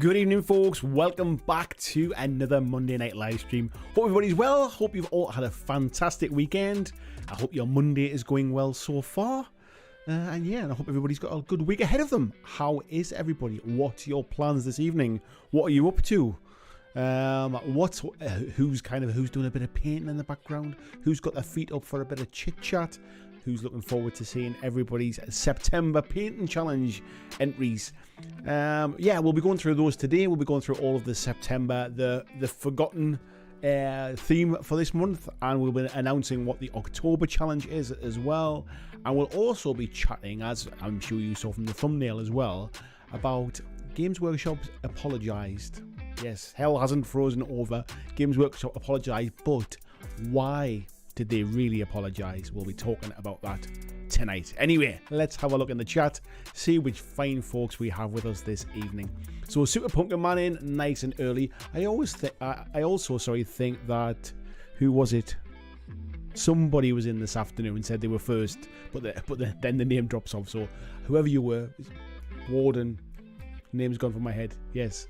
Good evening, folks. Welcome back to another Monday night live stream. Hope everybody's well. Hope you've all had a fantastic weekend. I hope your Monday is going well so far. And I hope everybody's got a good week ahead of them. How is everybody? What's your plans this evening? What are you up to? Who's doing a bit of painting in the background? Who's got their feet up for a bit of chit chat? Who's looking forward to seeing everybody's September painting challenge entries? We'll be going through those today. We'll be going through all of the September, the forgotten theme for this month, and we'll be announcing what the October challenge is as well. And we'll also be chatting, as I'm sure you saw from the thumbnail as well, about Games Workshop's apologised. Yes, hell hasn't frozen over. Games Workshop apologised, but why did they really apologise? We'll be talking about that tonight. Anyway, let's have a look in the chat, see which fine folks we have with us this evening. So Super Pumpkin Man in nice and early. I also think that, who was it? Somebody was in this afternoon and said they were first, but then the name drops off. So whoever you were, Warden. Name's gone from my head. Yes.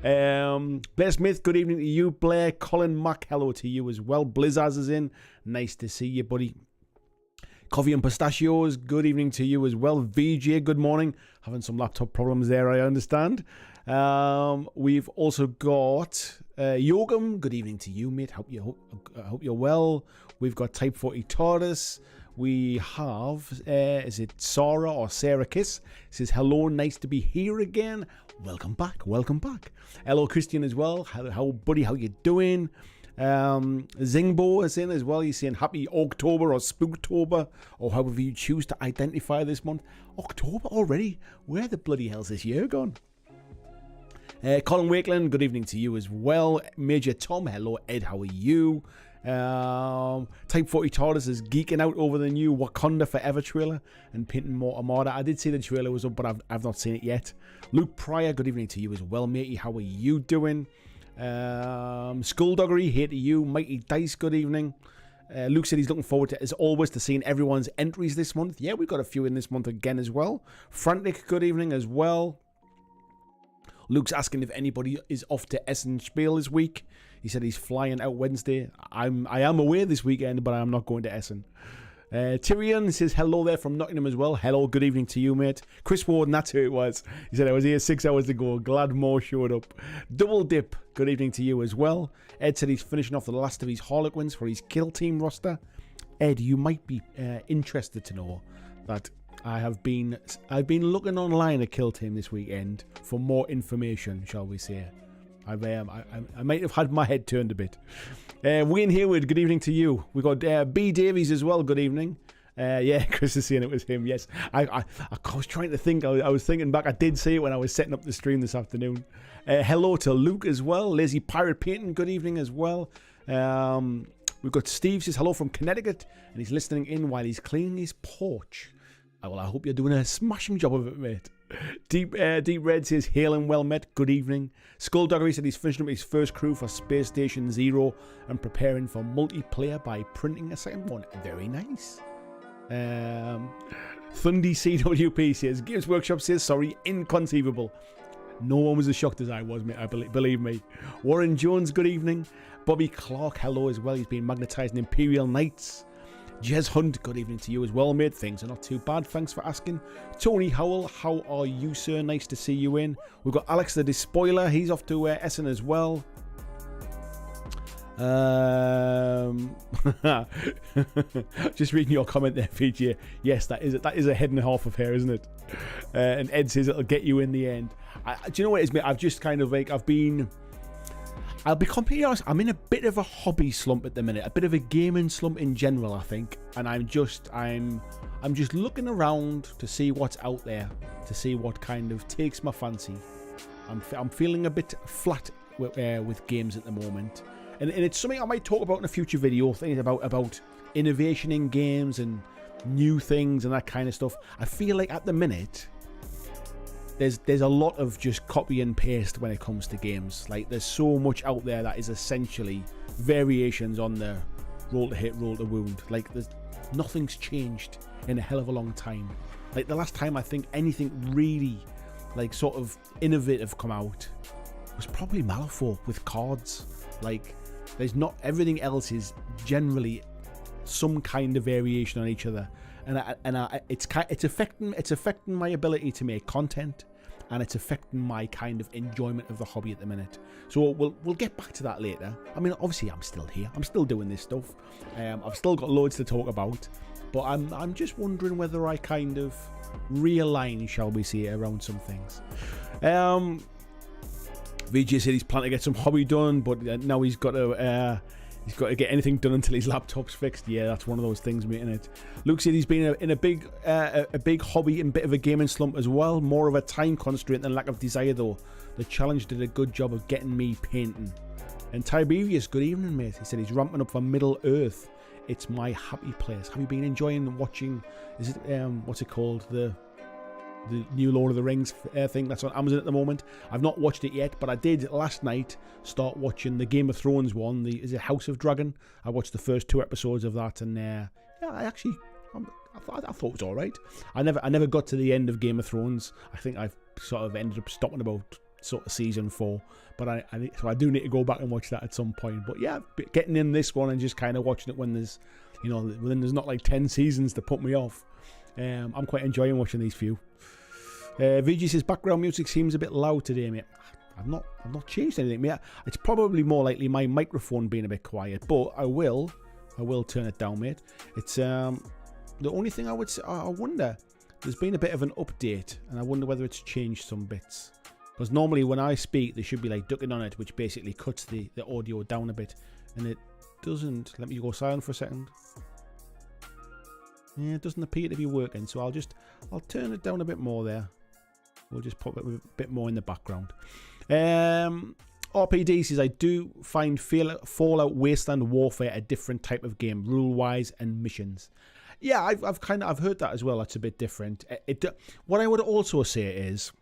Blair Smith, good evening to you. Blair, Colin Mack, hello to you as well. Blizzaz is in. Nice to see you, buddy. Coffee and Pistachios, good evening to you as well. VJ, good morning. Having some laptop problems there, I understand. We've also got Yogam, good evening to you, mate. Hope you're well. We've got Type 40 Taurus. We have, is it Sarah or Sarah Kiss? Says, hello, nice to be here again. Welcome back. Hello, Christian as well. How buddy, how you doing? Zingbo is in as well. He's saying happy October or Spooktober, or however you choose to identify this month. October already? Where the bloody hell's this year gone? Colin Wakeland, good evening to you as well. Major Tom, hello Ed, how are you? Type 40 Taurus is geeking out over the new Wakanda Forever trailer and painting more Armada. I did see the trailer was up, but I've not seen it yet. Luke Pryor, good evening to you as well, matey. How are you doing? Skullduggery, here to you. Mighty Dice, good evening. Luke said he's looking forward to, as always, to seeing everyone's entries this month. Yeah, we've got a few in this month again as well. Frantic, good evening as well. Luke's asking if anybody is off to Essen Spiel this week. He said he's flying out Wednesday. I am away this weekend, but I am not going to Essen. Tyrion says hello there from Nottingham as well. Hello, good evening to you, mate. Chris Warden, that's who it was. He said I was here 6 hours ago. Glad more showed up. Double Dip, good evening to you as well. Ed said he's finishing off the last of his Harlequins for his Kill Team roster. Ed, you might be interested to know that I've been looking online at Kill Team this weekend for more information, shall we say. I might have had my head turned a bit. Wayne Hayward, good evening to you. We got B Davies as well. Good evening. Chris is saying it was him. Yes, I was trying to think. I was thinking back. I did see it when I was setting up the stream this afternoon. Hello to Luke as well. Lazy Pirate Painting, good evening as well. We've got Steve says hello from Connecticut, and he's listening in while he's cleaning his porch. Well, I hope you're doing a smashing job of it, mate. Deep Red says, hail and well met, good evening. Skullduggery said he's finishing up his first crew for Space Station Zero and preparing for multiplayer by printing a second one. Very nice. Thundy CWP says, Games Workshop says, sorry, inconceivable. No one was as shocked as I was, mate, believe me. Warren Jones, good evening. Bobby Clark, hello as well. He's been magnetising Imperial Knights. Jez Hunt, good evening to you as well, mate. Things are not too bad, thanks for asking. Tony Howell, how are you, sir? Nice to see you in. We've got Alex the Despoiler, he's off to Essen as well. Just reading your comment there, VJ. Yes, that is a head and a half of hair, isn't it? And Ed says it'll get you in the end. Do you know what it is, mate? I've just kind of like, I'll be completely honest, I'm in a bit of a hobby slump at the minute, a bit of a gaming slump in general, I think, and I'm just looking around to see what's out there, to see what kind of takes my fancy. I'm feeling a bit flat with games at the moment, and it's something I might talk about in a future video, things about innovation in games and new things and that kind of stuff. I feel like at the minute there's a lot of just copy and paste when it comes to games. Like, there's so much out there that is essentially variations on the roll to hit, roll to wound. Like, nothing's changed in a hell of a long time. Like, the last time I think anything really like sort of innovative come out was probably Malifaux with cards. Like, there's not, everything else is generally some kind of variation on each other, and it's affecting my ability to make content, and it's affecting my kind of enjoyment of the hobby at the minute. So we'll get back to that later. I mean, obviously I'm still here, I'm still doing this stuff, I've still got loads to talk about, but I'm just wondering whether I kind of realign, shall we say, around some things. VJ said he's planning to get some hobby done, but now he's got to get anything done until his laptop's fixed. Yeah, that's one of those things, mate, isn't it? Luke said he's been in a big hobby and bit of a gaming slump as well. More of a time constraint than lack of desire, though. The challenge did a good job of getting me painting. And Tiberius, good evening, mate. He said he's ramping up for Middle Earth. It's my happy place. Have you been enjoying watching? Is it what's it called? The new Lord of the Rings thing that's on Amazon at the moment. I've not watched it yet, but I did last night start watching the Game of Thrones one. Is it House of Dragon? I watched the first 2 episodes of that, and yeah, I thought it was all right. I never got to the end of Game of Thrones. I think I've sort of ended up stopping about sort of season 4, but so I do need to go back and watch that at some point. But yeah, getting in this one and just kind of watching it when there's, when there's not like 10 seasons to put me off. I'm quite enjoying watching these few. VG says background music seems a bit loud today, mate. I've not changed anything, mate. It's probably more likely my microphone being a bit quiet, but I will turn it down, mate. It's the only thing I would say. I wonder, there's been a bit of an update, and I wonder whether it's changed some bits. Because normally when I speak, there should be like ducking on it, which basically cuts the audio down a bit, and it doesn't. Let me go silent for a second. Yeah, it doesn't appear to be working, so I'll turn it down a bit more there. We'll just put it a bit more in the background. RPD says, I do find Fallout Wasteland Warfare a different type of game, rule-wise and missions. Yeah, I've heard that as well. That's a bit different. What I would also say is,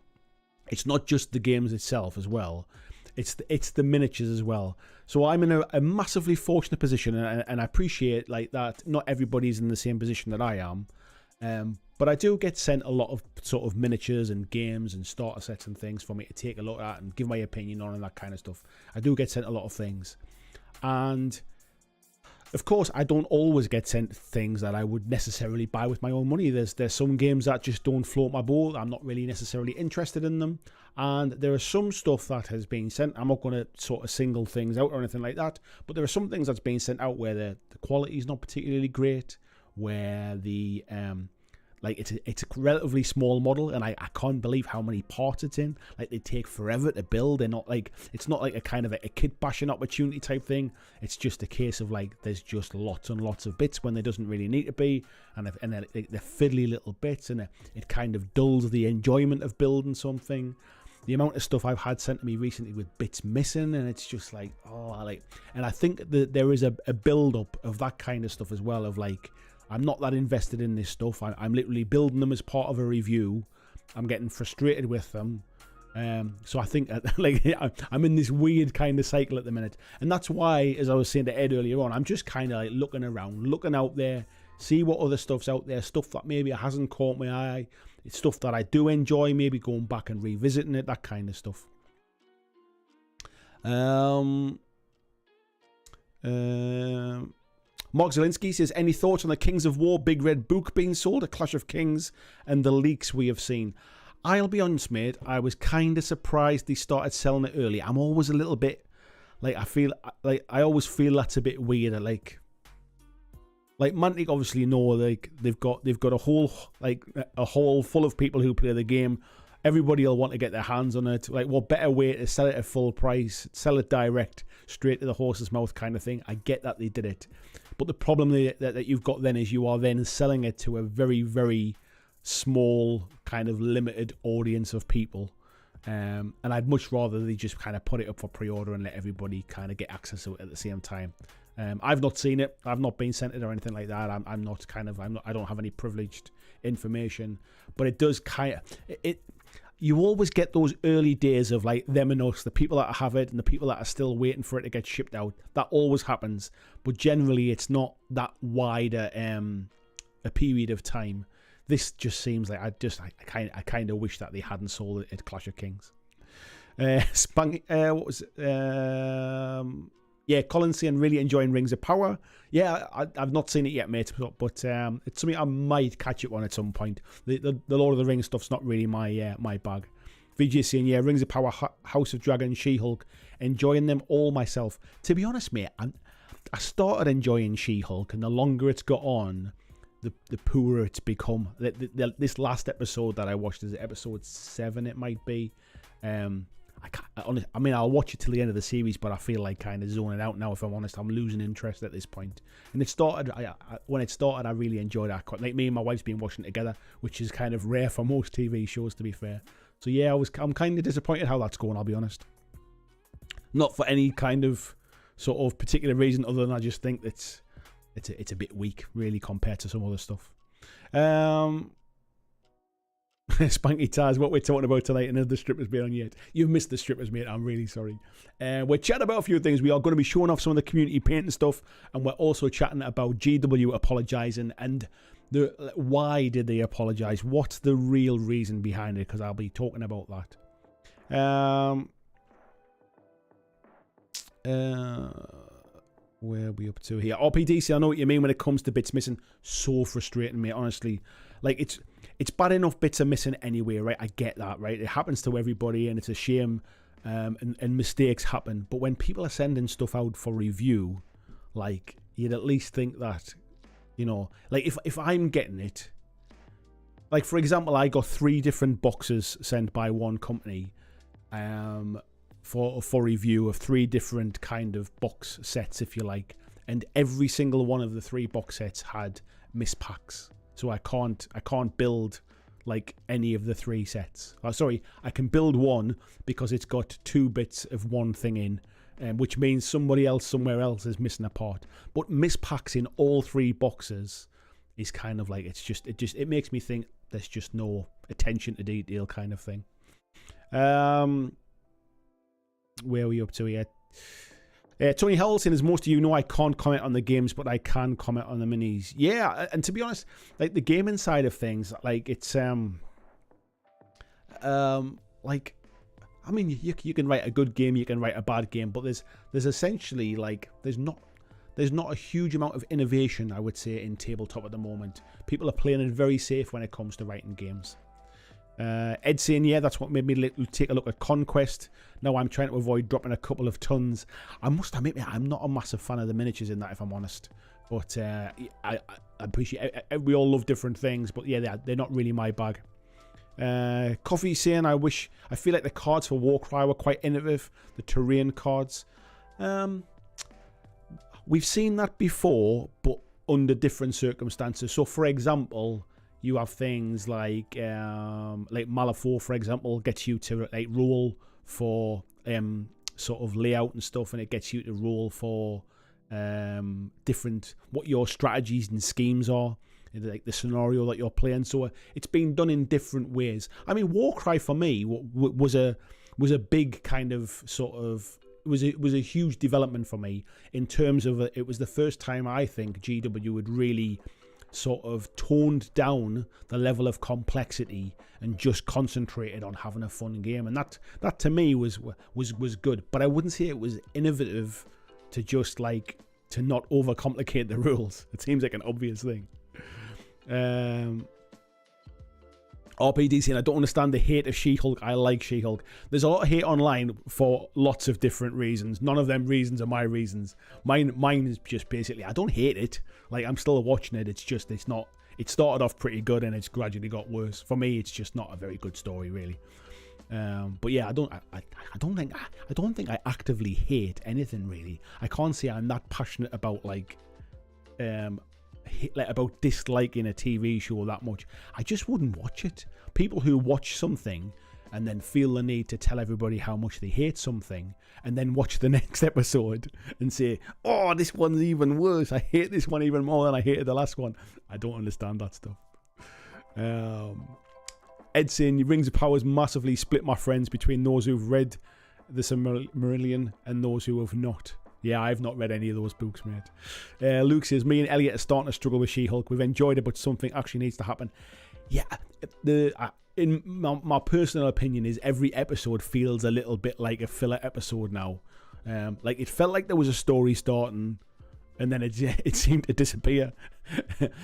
it's not just the games itself as well. It's the miniatures as well. So I'm in a massively fortunate position, and I appreciate like that. Not everybody's in the same position that I am. But I do get sent a lot of sort of miniatures and games and starter sets and things for me to take a look at and give my opinion on and that kind of stuff. I do get sent a lot of things. And of course, I don't always get sent things that I would necessarily buy with my own money. There's some games that just don't float my boat. I'm not really necessarily interested in them. And there is some stuff that has been sent. I'm not going to sort of single things out or anything like that. But there are some things that's been sent out where the quality is not particularly great, where the like it's a relatively small model, and I can't believe how many parts it's in. Like, they take forever to build. They're not like, it's not like a kind of a kit bashing opportunity type thing. It's just a case of like there's just lots and lots of bits when there doesn't really need to be, and they're fiddly little bits, and it kind of dulls the enjoyment of building something. The amount of stuff I've had sent to me recently with bits missing, and it's just like, and I think that there is a build up of that kind of stuff as well, of like, I'm not that invested in this stuff. I'm literally building them as part of a review. I'm getting frustrated with them. So I think like I'm in this weird kind of cycle at the minute. And that's why, as I was saying to Ed earlier on, I'm just kind of like looking around, looking out there, see what other stuff's out there, stuff that maybe hasn't caught my eye. It's stuff that I do enjoy, maybe going back and revisiting it, that kind of stuff. Mark Zielinski says, any thoughts on the Kings of War Big Red book being sold at Clash of Kings and the leaks we have seen? I'll be honest, mate, I was kind of surprised they started selling it early. I'm always a little bit, like, I always feel that's a bit weird. Like Mantic obviously know, like, they've got a whole full of people who play the game. Everybody will want to get their hands on it. Like, what better way to sell it at full price, sell it direct, straight to the horse's mouth kind of thing. I get that they did it. But the problem that you've got then is you are then selling it to a very, very small kind of limited audience of people. And I'd much rather they just kind of put it up for pre-order and let everybody kind of get access to it at the same time. I've not seen it. I've not been sent it or anything like that. I don't have any privileged information. But it does kind of... You always get those early days of like them and us, the people that have it and the people that are still waiting for it to get shipped out. That always happens, but generally it's not that wide a period of time. this just seems like I kind of wish that they hadn't sold it at Clash of Kings. What was it? Yeah, Colin saying really enjoying Rings of Power. Yeah, I've not seen it yet, mate, but it's something I might catch up on at some point. The Lord of the Rings stuff's not really my bag. VJ saying, yeah, Rings of Power, House of Dragon, She-Hulk, enjoying them all myself. To be honest, mate, I started enjoying She-Hulk, and the longer it's got on, the poorer it's become. This last episode that I watched is episode 7, it might be. I mean, I'll watch it till the end of the series, but I feel like kind of zoning out now. If I'm honest, I'm losing interest at this point. And it started, when it started, I really enjoyed it. Like, me and my wife's been watching it together, which is kind of rare for most TV shows, to be fair. So yeah, I'm kind of disappointed how that's going, I'll be honest. Not for any kind of sort of particular reason, other than I just think it's a bit weak, really, compared to some other stuff. Spanky Taz, what we're talking about tonight, and has the strippers been on yet? You've missed the strippers, mate. I'm really sorry. We're chatting about a few things. We are going to be showing off some of the community painting stuff, and we're also chatting about GW apologising and why did they apologise? What's the real reason behind it? Because I'll be talking about that. Where are we up to here? RPDC, I know what you mean when it comes to bits missing. So frustrating, mate, honestly. Like, it's bad enough bits are missing anyway, right? I get that, right? It happens to everybody, and it's a shame, and mistakes happen. But when people are sending stuff out for review, like, you'd at least think that, you know, like, if I'm getting it, like, for example, I got 3 different boxes sent by one company, for review of 3 different kind of box sets, if you like, and every single one of the 3 box sets had mispacks. So I can't build like any of the 3 sets. Sorry, I can build one because it's got 2 bits of one thing in, which means somebody else somewhere else is missing a part. But mispacks in all 3 boxes is kind of like, it makes me think there's just no attention to detail kind of thing. Where are we up to here? Tony Howelson, as most of you know, I can't comment on the games, but I can comment on the minis. Yeah, and to be honest, like, the gaming side of things, like, it's like, I mean, you can write a good game, you can write a bad game, but there's essentially, like, there's not a huge amount of innovation, I would say, in tabletop at the moment. People are playing it very safe when it comes to writing games. Ed saying, yeah, that's what made me take a look at Conquest. Now I'm trying to avoid dropping a couple of tons. I must admit, I'm not a massive fan of the miniatures in that, if I'm honest. But I appreciate it. We all love different things, but yeah, they're not really my bag. Coffee saying, I feel like the cards for Warcry were quite innovative. The terrain cards. We've seen that before, but under different circumstances. So, for example, you have things like Malifaux, for example, gets you to like roll for sort of layout and stuff, and it gets you to roll for different what your strategies and schemes are, like the scenario that you're playing. So it's been done in different ways. I mean, Warcry for me was a big kind of sort of was a huge development for me in terms of it was the first time I think GW would really sort of toned down the level of complexity and just concentrated on having a fun game, and that to me was good. But I wouldn't say it was innovative to just like to not overcomplicate the rules. It seems like an obvious thing. RPD saying, I don't understand the hate of She-Hulk. I like She-Hulk. There's a lot of hate online for lots of different reasons. None of them reasons are my reasons. Mine is just basically, I don't hate it. Like, I'm still watching it. It's just, it's not, it started off pretty good and it's gradually got worse. For me, it's just not a very good story, really. But yeah, I don't think I actively hate anything, really. I can't say I'm that passionate about about disliking a TV show that much. I just wouldn't watch it. People who watch something and then feel the need to tell everybody how much they hate something and then watch the next episode and say, oh, this one's even worse. I hate this one even more than I hated the last one. I don't understand that stuff. Ed saying, Rings of Power's massively split my friends between those who've read the Silmarillion and those who have not. Yeah, I've not read any of those books, mate. Luke says, me and Elliot are starting to struggle with She-Hulk. We've enjoyed it, but something actually needs to happen. yeah, in my personal opinion is every episode feels a little bit like a filler episode now. Like it felt like there was a story starting, and then it seemed to disappear.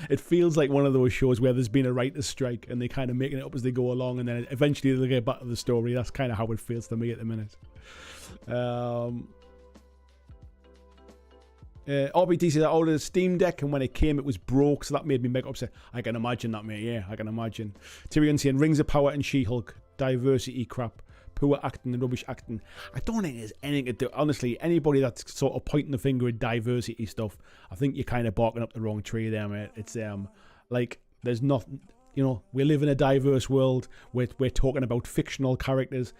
It feels like one of those shows where there's been a writer's strike and they kind of making it up as they go along, and then eventually they'll get back to the story. That's kind of how it feels to me at the minute. RBT says I ordered a Steam Deck and when it came it was broke, so that made me mega upset. I can imagine that, mate. Yeah, I can imagine. Tyrion saying Rings of Power and She-Hulk, diversity crap, poor acting and rubbish acting. I don't think there's anything to do. Honestly, anybody that's sort of pointing the finger at diversity stuff, I think you're kind of barking up the wrong tree there, mate. It's like there's nothing. You know, we live in a diverse world. We're talking about fictional characters.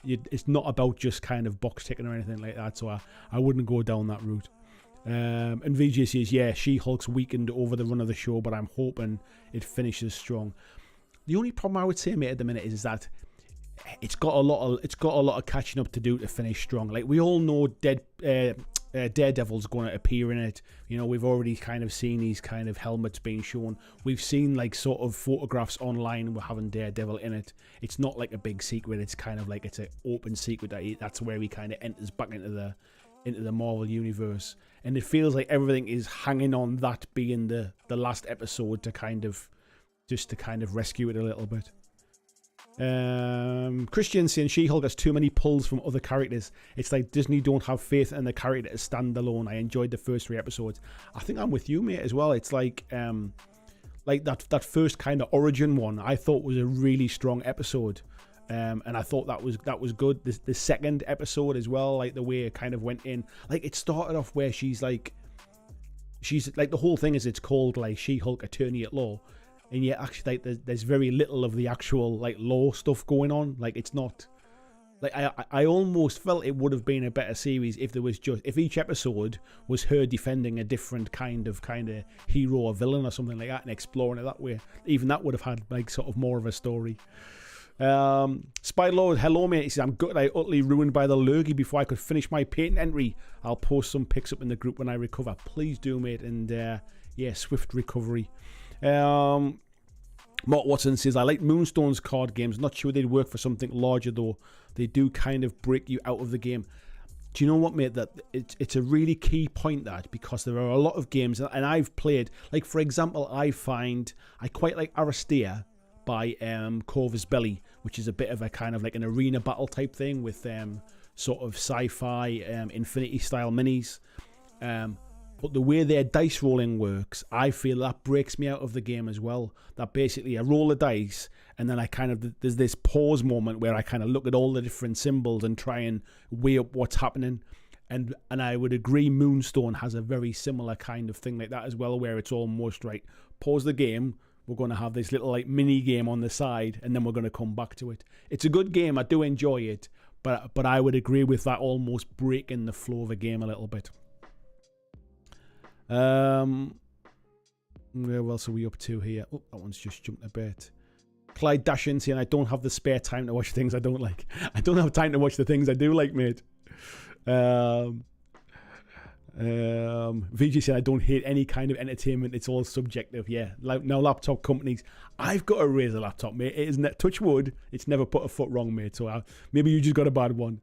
It's not about just kind of box ticking or anything like that. So I wouldn't go down that route. And VJ says, yeah, She-Hulk's weakened over the run of the show, but I'm hoping it finishes strong. The only problem I would say, mate, at the minute is that it's got a lot of catching up to do to finish strong. Like we all know, Daredevil's going to appear in it. You know, we've already kind of seen these kind of helmets being shown. We've seen like sort of photographs online with having Daredevil in it. It's not like a big secret. It's kind of like it's an open secret that's where he kind of enters back into the Marvel universe. And it feels like everything is hanging on that being the last episode to kind of rescue it a little bit. Christian saying She-Hulk has too many pulls from other characters. It's like Disney don't have faith in the character to stand alone. I enjoyed the first 3 episodes. I think I'm with you, mate, as well. It's like that first kind of origin one I thought was a really strong episode. And I thought that was good. The second episode as well, like the way it kind of went in, like it started off where she's like the whole thing is it's called like She-Hulk Attorney at Law, and yet actually like there's very little of the actual like law stuff going on. Like it's not like I almost felt it would have been a better series if there was if each episode was her defending a different kind of hero or villain or something like that and exploring it that way. Even that would have had like sort of more of a story. Spy Lord, hello mate. He says, I'm gutted I utterly ruined by the lurgy before I could finish my patent entry. I'll post some pics up in the group when I recover. Please do, mate. And yeah, swift recovery. Mark Watson says, I like Moonstone's card games. Not sure they'd work for something larger though. They do kind of break you out of the game. Do you know what, mate? That it's a really key point, that, because there are a lot of games, and I've played, like for example, I quite like Aristea by Corvus Belli, which is a bit of a kind of like an arena battle type thing with sort of sci-fi Infinity style minis. But the way their dice rolling works, I feel that breaks me out of the game as well. That basically I roll the dice and then there's this pause moment where I kind of look at all the different symbols and try and weigh up what's happening. And I would agree Moonstone has a very similar kind of thing like that as well, where it's almost right, pause the game, we're going to have this little like mini game on the side and then we're going to come back to it. It's a good game, I do enjoy it, but I would agree with that almost breaking the flow of the game a little bit. Where else are we up to here? Oh, that one's just jumped a bit. Clyde Dashin saying, I don't have the spare time to watch things I don't like. I don't have time to watch the things I do like, mate. VG said, I don't hate any kind of entertainment. It's all subjective. Yeah. Now laptop companies, I've got a Razer laptop, mate. It isn't touch wood. It's never put a foot wrong, mate. So maybe you just got a bad one.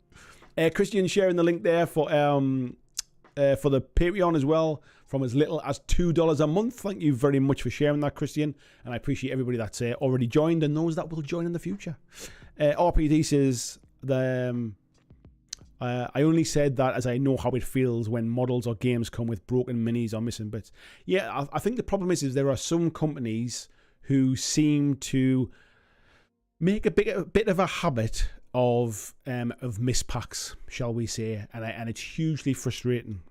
Christian sharing the link there for the Patreon as well, from as little as $2 a month. Thank you very much for sharing that, Christian, and I appreciate everybody that's already joined and those that will join in the future. RPD says, I only said that as I know how it feels when models or games come with broken minis or missing bits. Yeah, I think the problem is there are some companies who seem to make a bit of a habit of mispacks, shall we say, and it's hugely frustrating.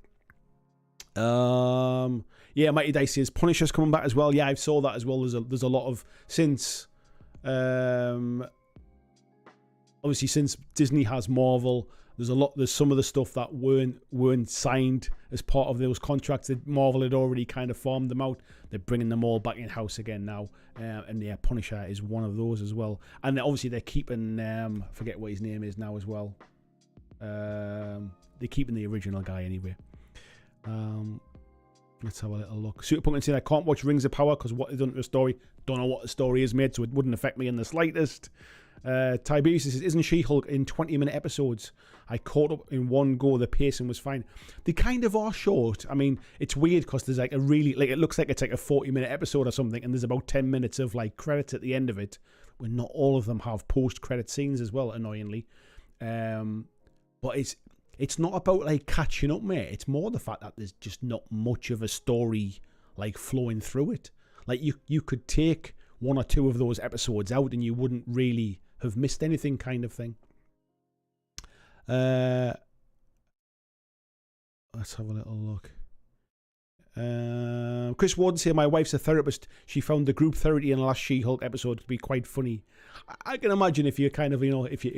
Yeah, Mighty Dice says Punisher's coming back as well. Yeah, I saw that as well. There's a lot of since obviously since Disney has Marvel, there's some of the stuff that weren't signed as part of those contracts that Marvel had already kind of farmed them out. They're bringing them all back in house again now, and yeah, Punisher is one of those as well. And obviously they're keeping forget what his name is now as well. They're keeping the original guy anyway. Let's have a little look. Super Pumpkin saying I can't watch Rings of Power because what they've done to the story. Don't know what the story is, mate, so it wouldn't affect me in the slightest. Tiberius says, isn't She-Hulk in 20-minute episodes? I caught up in one go. The pacing was fine. They kind of are short. I mean, it's weird because there's like a really, like, it looks like it's like a 40-minute episode or something, and there's about 10 minutes of like credits at the end of it, when not all of them have post-credit scenes as well, annoyingly. But it's not about like catching up, mate. It's more the fact that there's just not much of a story like flowing through it. Like you could take one or two of those episodes out and you wouldn't really have missed anything, kind of thing. Let's have a little look. Chris Warden said, my wife's a therapist. She found the group therapy in the last She-Hulk episode to be quite funny. I can imagine if you're kind of, you know, if you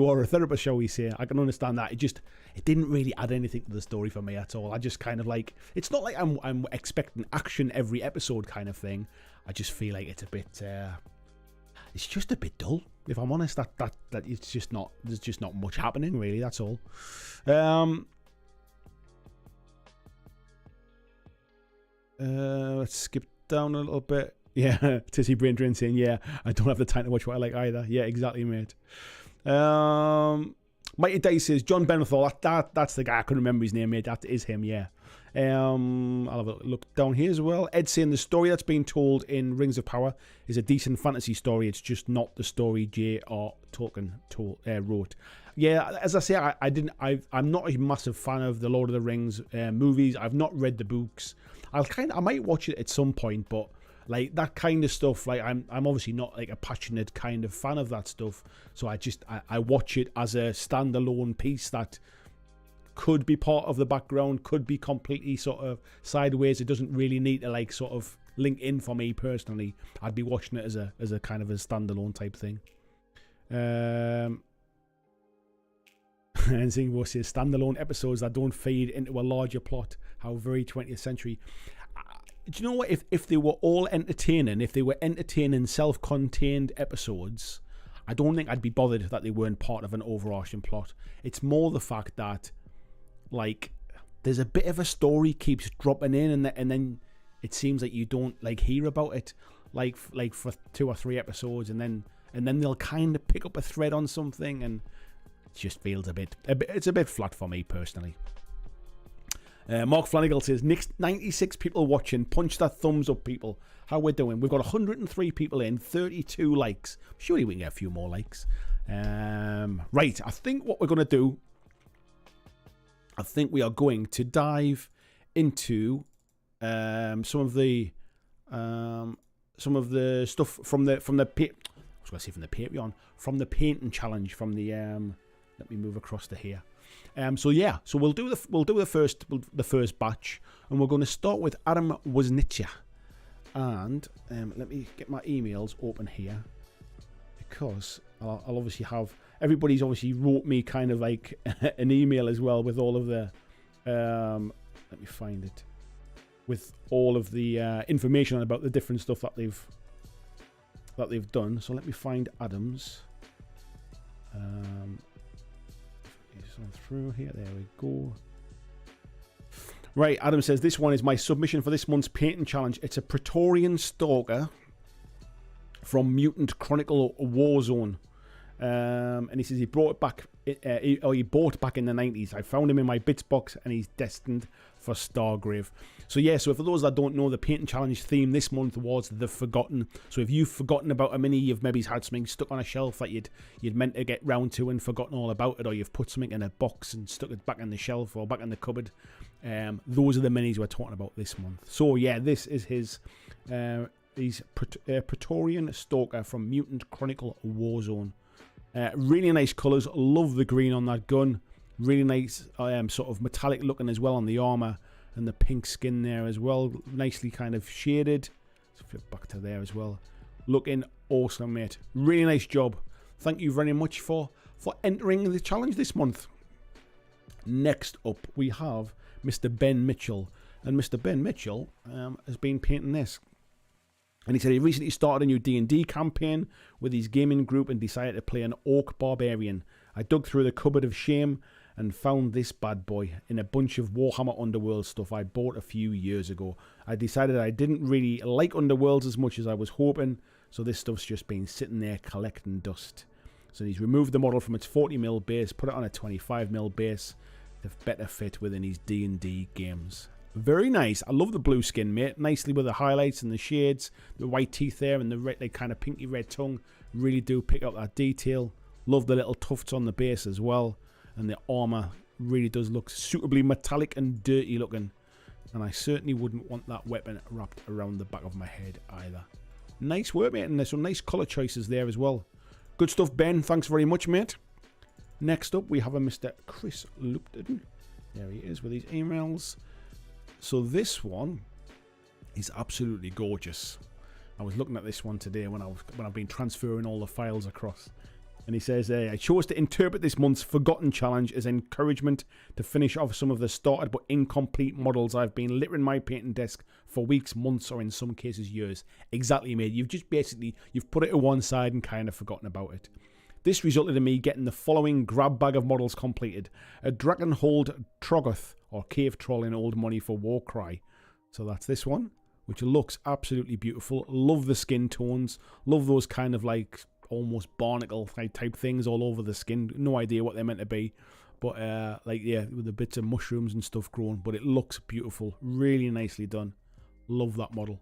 are a therapist, shall we say, I can understand that. It didn't really add anything to the story for me at all. I just kind of like, it's not like I'm expecting action every episode kind of thing. I just feel like it's a bit, it's just a bit dull, if I'm honest. That it's just not, there's just not much happening really. That's all. Let's skip down a little bit. Yeah, Tissy Brain Drain saying, yeah, I don't have the time to watch what I like either. Yeah, exactly, mate. Mighty Dice says, John Benethal, that's the guy. I couldn't remember his name, mate. That is him, yeah. I'll have a look down here as well. Ed saying, the story that's being told in Rings of Power is a decent fantasy story. It's just not the story J.R. Tolkien wrote. Yeah, as I say, I'm not a massive fan of the Lord of the Rings movies. I've not read the books. I might watch it at some point, but like that kind of stuff, like I'm obviously not like a passionate kind of fan of that stuff, so I watch it as a standalone piece that could be part of the background, could be completely sort of sideways. It doesn't really need to like sort of link in for me personally. I'd be watching it as a kind of a standalone type thing. And seeing what says standalone episodes that don't feed into a larger plot. How very 20th century. Do you know what? If they were all entertaining, if they were entertaining self-contained episodes, I don't think I'd be bothered that they weren't part of an overarching plot. It's more the fact that, like, there's a bit of a story keeps dropping in, and then it seems like you don't like hear about it, like for 2 or 3 episodes, and then they'll kind of pick up a thread on something, and it just feels it's a bit flat for me personally. Mark Flanagan says, 96 people watching. Punch that thumbs up, people. How we're doing? We've got 103 people in, 32 likes. Surely we can get a few more likes. Right, I think what we're going to do, I think we are going to dive into some of the stuff from the Patreon, from the painting challenge, from the let me move across to here. So we'll do the first batch, and we're going to start with Adam Woznitcha, and let me get my emails open here, because I'll obviously have everybody's obviously wrote me kind of like an email as well with all of the let me find it, with all of the information about the different stuff that they've done. So let me find Adam's. Through here, there we go. Right, Adam says, this one is my submission for this month's painting challenge. It's a Praetorian Stalker from Mutant Chronicle Warzone. And he says he brought it back, he bought back in the 90s. I found him in my bits box, and he's destined for Stargrave. So yeah, so for those that don't know, the painting challenge theme this month was the Forgotten. So if you've forgotten about a mini, you've maybe had something stuck on a shelf that you'd meant to get round to and forgotten all about it, or you've put something in a box and stuck it back in the shelf or back in the cupboard. Those are the minis we're talking about this month. So yeah, this is his Praetorian Stalker from Mutant Chronicle Warzone. Really nice colours. Love the green on that gun. Really nice sort of metallic looking as well on the armour, and the pink skin there as well. Nicely kind of shaded. Let's flip back to there as well. Looking awesome, mate. Really nice job. Thank you very much for entering the challenge this month. Next up, we have Mr. Ben Mitchell. And Mr. Ben Mitchell has been painting this. And he said he recently started a new D&D campaign with his gaming group and decided to play an Orc Barbarian. I dug through the cupboard of shame and found this bad boy in a bunch of Warhammer Underworld stuff I bought a few years ago. I decided I didn't really like Underworlds as much as I was hoping, so this stuff's just been sitting there collecting dust. So he's removed the model from its 40mm base, put it on a 25mm base to better fit within his D&D games. Very nice. I love the blue skin, mate. Nicely with the highlights and the shades, the white teeth there and the red, like kind of pinky red tongue. Really do pick up that detail. Love the little tufts on the base as well. And the armor really does look suitably metallic and dirty looking. And I certainly wouldn't want that weapon wrapped around the back of my head either. Nice work, mate. And there's some nice colour choices there as well. Good stuff, Ben. Thanks very much, mate. Next up, we have a Mr. Chris Lupton. There he is with his emails. So this one is absolutely gorgeous. I was looking at this one today when I've been transferring all the files across. And he says, I chose to interpret this month's Forgotten Challenge as encouragement to finish off some of the started but incomplete models I've been littering my painting desk for weeks, months, or in some cases years. Exactly, mate. You've just basically, you've put it to one side and kind of forgotten about it. This resulted in me getting the following grab bag of models completed. A Dragonhold Troggoth, or Cave Troll in old money for Warcry. So that's this one, which looks absolutely beautiful. Love the skin tones. Love those kind of like almost barnacle type things all over the skin. No idea what they're meant to be, but like, yeah, with the bits of mushrooms and stuff growing, but it looks beautiful. Really nicely done. Love that model.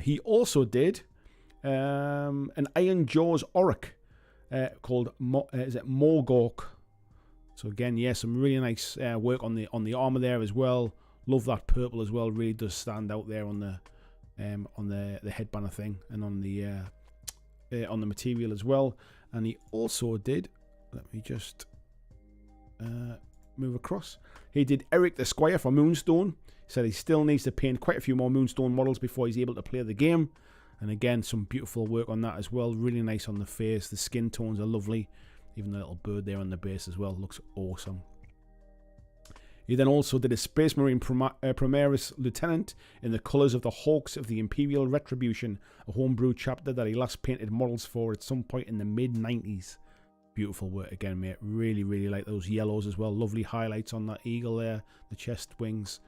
He also did an Iron Jaws Orc called is it Morgork. So again, yeah, some really nice work on the armor there as well. Love that purple as well. Really does stand out there on the headbanner thing and on the material as well. And he also did, let me just move across. He did Eric the Squire for Moonstone. He said he still needs to paint quite a few more Moonstone models before he's able to play the game. And again, some beautiful work on that as well. Really nice on the face. The skin tones are lovely. Even the little bird there on the base as well looks awesome. He then also did a Space Marine Primaris Lieutenant in the colours of the Hawks of the Imperial Retribution, a homebrew chapter that he last painted models for at some point in the mid-90s. Beautiful work again, mate. Really, really like those yellows as well. Lovely highlights on that eagle there, the chest wings,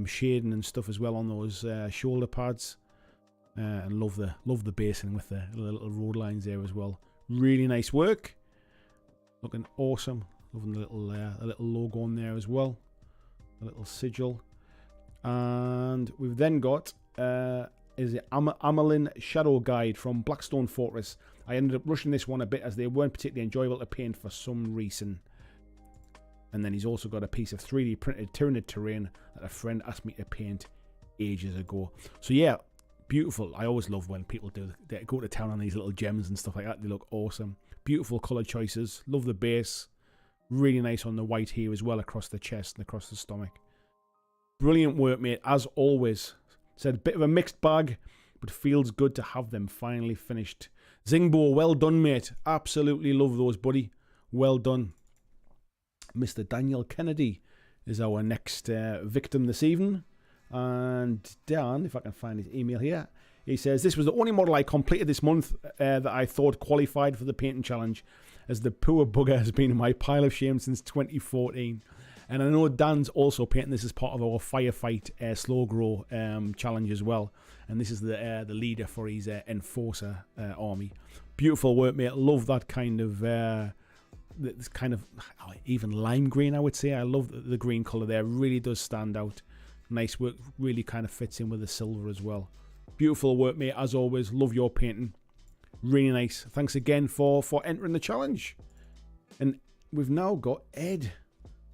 shading and stuff as well on those shoulder pads. And love the basing with the little road lines there as well. Really nice work. Looking awesome. Loving the little logo on there as well. A little sigil. And we've then got is it Amelin Shadow Guide from Blackstone Fortress. I ended up rushing this one a bit as they weren't particularly enjoyable to paint for some reason. And then he's also got a piece of 3D printed Tyranid terrain that a friend asked me to paint ages ago. So yeah, beautiful. I always love when people they go to town on these little gems and stuff like that. They look awesome. Beautiful colour choices. Love the base. Really nice on the white here as well, across the chest and across the stomach. Brilliant work, mate, as always. Said a bit of a mixed bag, but feels good to have them finally finished. Zingbo, well done, mate. Absolutely love those, buddy. Well done. Mr. Daniel Kennedy is our next victim this evening. And Dan, if I can find his email here, he says, this was the only model I completed this month that I thought qualified for the painting challenge, as the poor bugger has been in my pile of shame since 2014. And I know Dan's also painting this as part of our Firefight Slow Grow challenge as well. And this is the leader for his Enforcer army. Beautiful work, mate. Love that kind of, this kind of even lime green, I would say. I love the green colour there. Really does stand out. Nice work. Really kind of fits in with the silver as well. Beautiful work, mate. As always, love your painting. Really nice. Thanks again for entering the challenge. And we've now got Ed.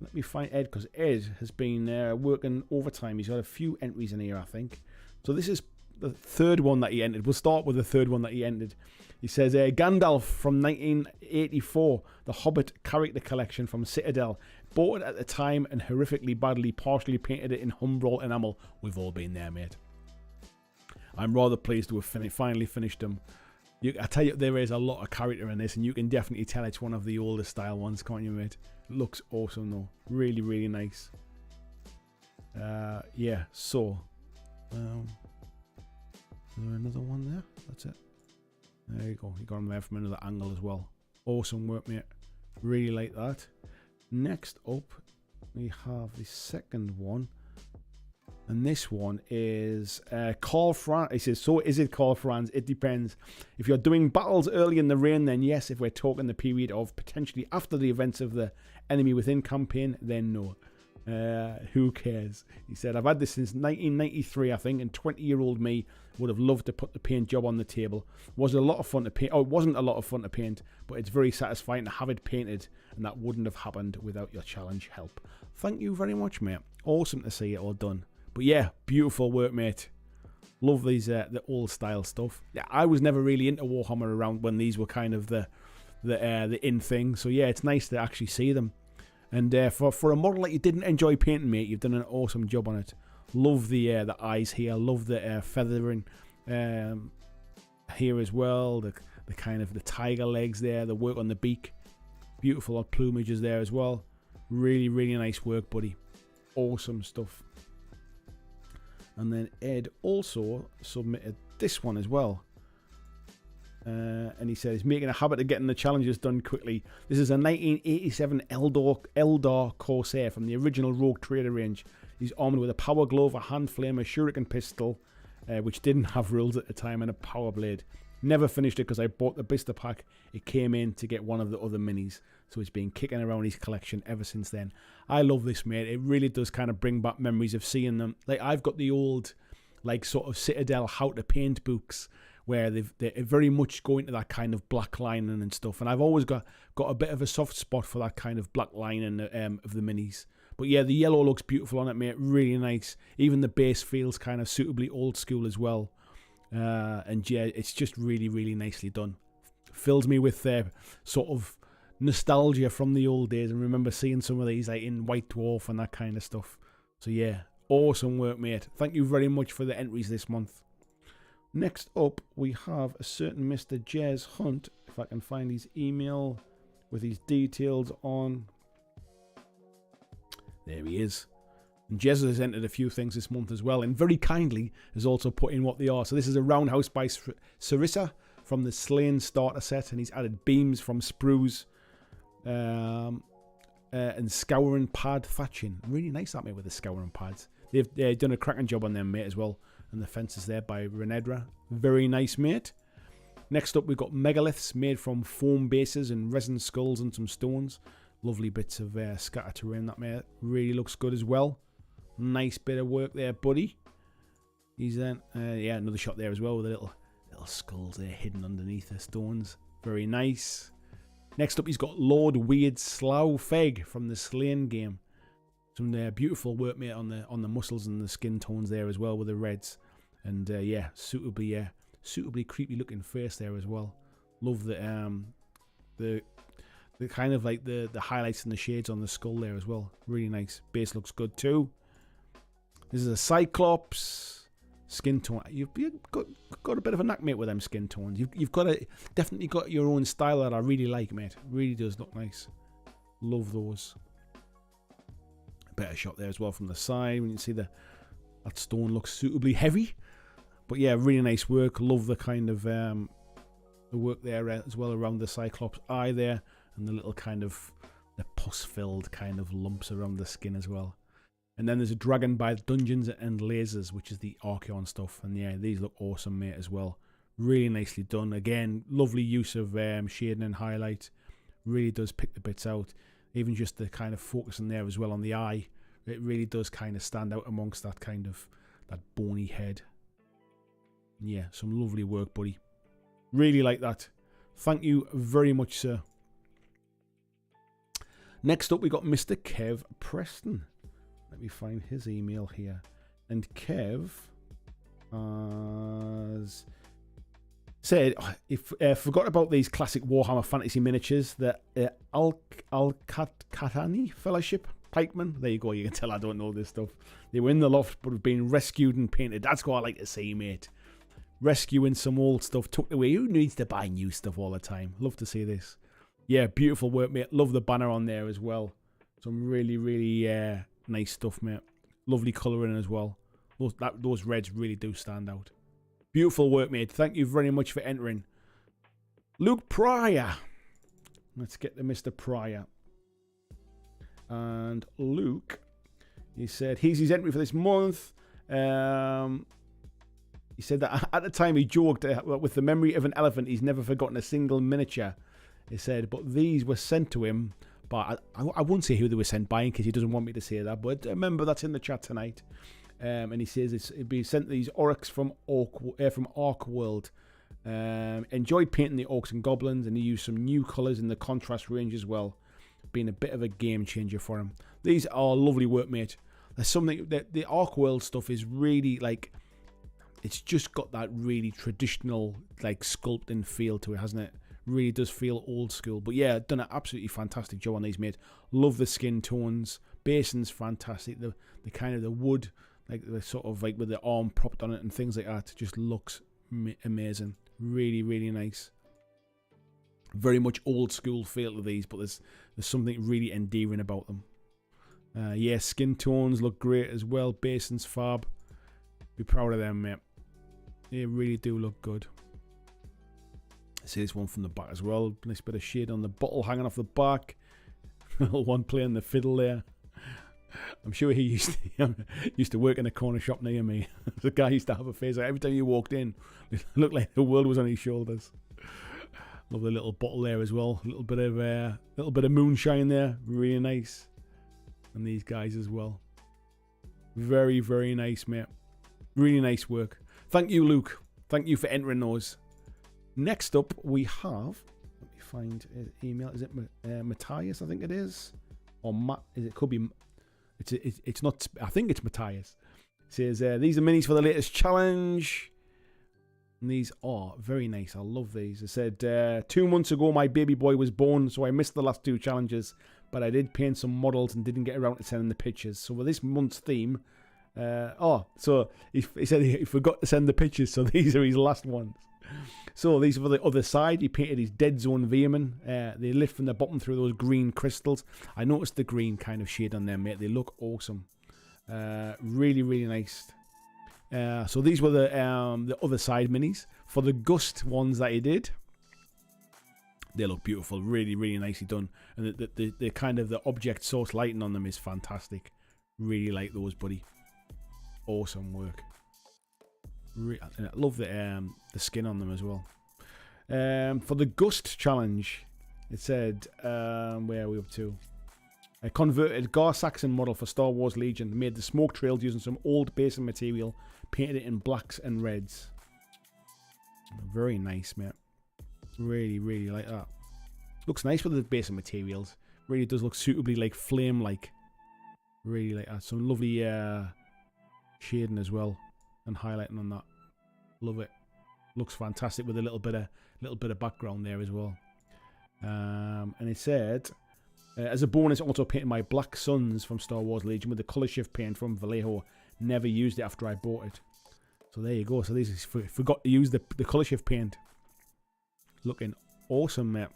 Let me find Ed, because Ed has been working overtime. He's got a few entries in here, I think. So this is the third one that he entered. We'll start with the third one that he entered. He says, Gandalf from 1984, the Hobbit character collection from Citadel. Bought it at the time and horrifically badly partially painted it in Humbrol enamel. We've all been there, mate. I'm rather pleased to have finally finished them. I tell you, there is a lot of character in this, and you can definitely tell it's one of the older style ones, can't you, mate? It looks awesome, though. Really, really nice. Yeah, so. Is there another one there? That's it. There you go. You got him there from another angle as well. Awesome work, mate. Really like that. Next up, we have the second one. And this one is Carl Franz. He says, so is it Carl Franz? It depends. If you're doing battles early in the reign, then yes. If we're talking the period of potentially after the events of the Enemy Within campaign, then no. Who cares? He said, I've had this since 1993, I think, and 20-year-old me would have loved to put the paint job on the table. Was a lot of fun to paint. Oh, it wasn't a lot of fun to paint, but it's very satisfying to have it painted, and that wouldn't have happened without your challenge help. Thank you very much, mate. Awesome to see it all done. But yeah, beautiful work, mate. Love these the old style stuff. Yeah, I was never really into Warhammer around when these were kind of the in thing. So yeah, it's nice to actually see them. And for a model that you didn't enjoy painting, mate, you've done an awesome job on it. Love the eyes here. Love the feathering here as well. The kind of the tiger legs there. The work on the beak. Beautiful plumages there as well. Really, really nice work, buddy. Awesome stuff. And then Ed also submitted this one as well. And he said he's making a habit of getting the challenges done quickly. This is a 1987 Eldar Corsair from the original Rogue Trader range. He's armed with a power glove, a hand flame, a shuriken pistol, which didn't have rules at the time, and a power blade. Never finished it because I bought the blister pack. It came in to get one of the other minis. So it's been kicking around his collection ever since then. I love this, mate. It really does kind of bring back memories of seeing them. Like, I've got the old, like, sort of Citadel how to paint books where they're very much going to that kind of black lining and stuff. And I've always got a bit of a soft spot for that kind of black lining of the minis. But yeah, the yellow looks beautiful on it, mate. Really nice. Even the base feels kind of suitably old school as well. And yeah, it's just really, really nicely done. Fills me with sort of nostalgia from the old days, and remember seeing some of these like in White Dwarf and that kind of stuff. So yeah, awesome work, mate. Thank you very much for the entries this month. Next up, we have a certain Mr. Jez Hunt. If I can find his email with his details on. There he is. And Jez has entered a few things this month as well, and very kindly has also put in what they are. So this is a roundhouse by Sarissa from the Slain starter set, and he's added beams from sprues and scouring pad thatching. Really nice, that, mate, with the scouring pads. They've done a cracking job on them, mate, as well. And the fences there by Renedra. Very nice, mate. Next up, we've got megaliths made from foam bases and resin skulls and some stones. Lovely bits of scatter terrain, that, mate. Really looks good as well. Nice bit of work there, buddy. He's then, yeah, another shot there as well with the little skulls there hidden underneath the stones. Very nice. Next up, he's got Lord Weird Slough Feg from the Slain game. Some beautiful work, mate, on the muscles and the skin tones there as well with the reds. And yeah, suitably creepy looking face there as well. Love the kind of like the highlights and the shades on the skull there as well. Really nice. Base looks good too. This is a Cyclops skin tone. You've got a bit of a knack, mate, with them skin tones. You've definitely got your own style that I really like, mate. Really does look nice. Love those. Better shot there as well from the side when you see that stone looks suitably heavy. But yeah, really nice work. Love the kind of the work there as well around the Cyclops eye there, and the little kind of the pus-filled kind of lumps around the skin as well. And then there's a dragon by Dungeons and Lasers, which is the Archeon stuff. And yeah, these look awesome, mate, as well. Really nicely done. Again, lovely use of shading and highlight. Really does pick the bits out. Even just the kind of focusing there as well on the eye. It really does kind of stand out amongst that kind of, that bony head. Yeah, some lovely work, buddy. Really like that. Thank you very much, sir. Next up, we got Mr. Kev Preston. Let me find his email here. And Kev has said, forgot about these classic Warhammer Fantasy miniatures, the Al-Katani Fellowship Pikemen. There you go, you can tell I don't know this stuff. They were in the loft but have been rescued and painted. That's what I like to see, mate. Rescuing some old stuff tucked away. Who needs to buy new stuff all the time? Love to see this. Yeah, beautiful work, mate. Love the banner on there as well. Some really, really nice stuff, mate. Lovely colouring as well. Those reds really do stand out. Beautiful work, mate. Thank you very much for entering. Luke Pryor. Let's get to Mr. Pryor. And Luke, he said he's his entry for this month. He said that at the time he joked with the memory of an elephant, he's never forgotten a single miniature. He said, but these were sent to him, but I won't say who they were sent by in case he doesn't want me to say that, but remember that's in the chat tonight. And he says it'd be sent these orcs from Orc World. Enjoyed painting the orcs and goblins, and he used some new colours in the contrast range as well, being a bit of a game changer for him. These are lovely work, mate. There's something that the Orc World stuff is really like, it's just got that really traditional like sculpting feel to it, hasn't it? Really does feel old school. But yeah, done an absolutely fantastic job on these, mate. Love the skin tones. Bason's fantastic. The kind of the wood, like the sort of like with the arm propped on it and things like that, just looks amazing. Really, really nice. Very much old school feel to these, but there's something really endearing about them. Yeah, skin tones look great as well. Bason's fab. Be proud of them, mate. They really do look good. I see this one from the back as well. Nice bit of shade on the bottle hanging off the back. Little one playing the fiddle there. I'm sure he used to work in a corner shop near me. The guy used to have a face like every time you walked in, it looked like the world was on his shoulders. Love the little bottle there as well. A little bit of moonshine there. Really nice. And these guys as well. Very, very nice, mate. Really nice work. Thank you, Luke. Thank you for entering those. Next up, we have... Let me find his email. Is it Matthias, I think it is? Or Matt... It could be... It's not... I think it's Matthias. It says, these are minis for the latest challenge. And these are very nice. I love these. It said, 2 months ago, my baby boy was born, so I missed the last 2 challenges. But I did paint some models and didn't get around to sending the pictures. So for this month's theme... so he said he forgot to send the pictures, so these are his last ones. So these are for the other side. He painted his Dead Zone Veerman. They lift from the bottom through those green crystals. I noticed the green kind of shade on them, mate. They look awesome. Really, really nice. So these were the other side minis. For the Gust ones that he did, they look beautiful. Really, really nicely done. And the kind of the object source lighting on them is fantastic. Really like those, buddy. Awesome work. I love the skin on them as well. For the Gust challenge, it said, where are we up to? A converted Gar Saxon model for Star Wars Legion. Made the smoke trails using some old basin material. Painted it in blacks and reds. Very nice, mate. Really, really like that. Looks nice with the basin materials. Really does look suitably like flame-like. Really like that. Some lovely shading as well. And highlighting on that. Love it. Looks fantastic with a little bit of background there as well. And it said, as a bonus, also painted my Black Suns from Star Wars Legion with the colour shift paint from Vallejo. Never used it after I bought it. So there you go. So these forgot to use the colour shift paint. Looking awesome, mate.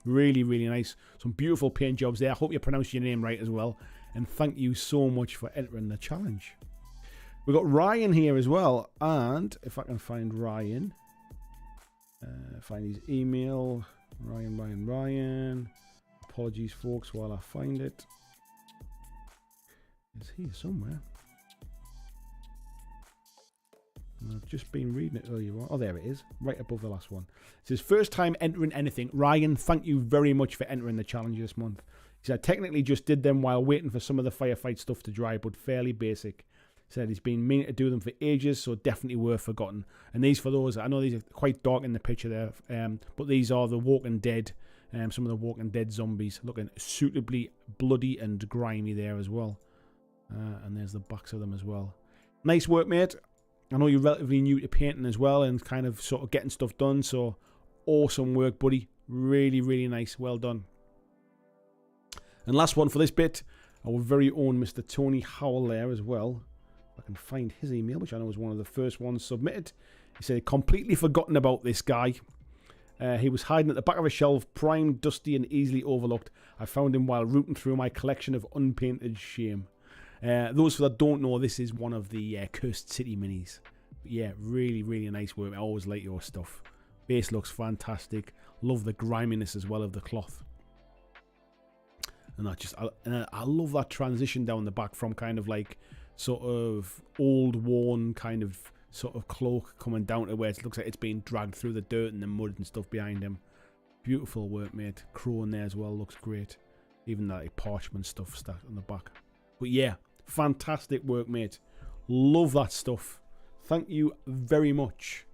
Really, really nice. Some beautiful paint jobs there. I hope you pronounced your name right as well. And thank you so much for entering the challenge. We've got Ryan here as well. And if I can find Ryan. Find his email. Ryan. Apologies, folks, while I find it. It's here somewhere. I've just been reading it earlier on. Oh, there it is. Right above the last one. It says, first time entering anything. Ryan, thank you very much for entering the challenge this month. He said, I technically just did them while waiting for some of the firefight stuff to dry, but fairly basic. He said he's been meaning to do them for ages, so definitely worth forgotten. And these, for those, I know these are quite dark in the picture there, but these are the Walking Dead, some of the Walking Dead zombies, looking suitably bloody and grimy there as well. And there's the backs of them as well. Nice work, mate. I know you're relatively new to painting as well and kind of sort of getting stuff done, so awesome work, buddy. Really, really nice. Well done. And last one for this bit, our very own Mr. Tony Howell there as well. If I can find his email, which I know was one of the first ones submitted. He said, completely forgotten about this guy. He was hiding at the back of a shelf, primed, dusty, and easily overlooked. I found him while rooting through my collection of unpainted shame. Those that don't know, this is one of the Cursed City minis. But yeah, really, really nice work. I always like your stuff. Base looks fantastic. Love the griminess as well of the cloth. And I love that transition down the back from kind of like sort of old worn kind of sort of cloak coming down to where it looks like it's being dragged through the dirt and the mud and stuff behind him. Beautiful work, mate. Crow in there as well, looks great. Even that like, parchment stuff stacked on the back. But yeah, fantastic work, mate. Love that stuff. Thank you very much.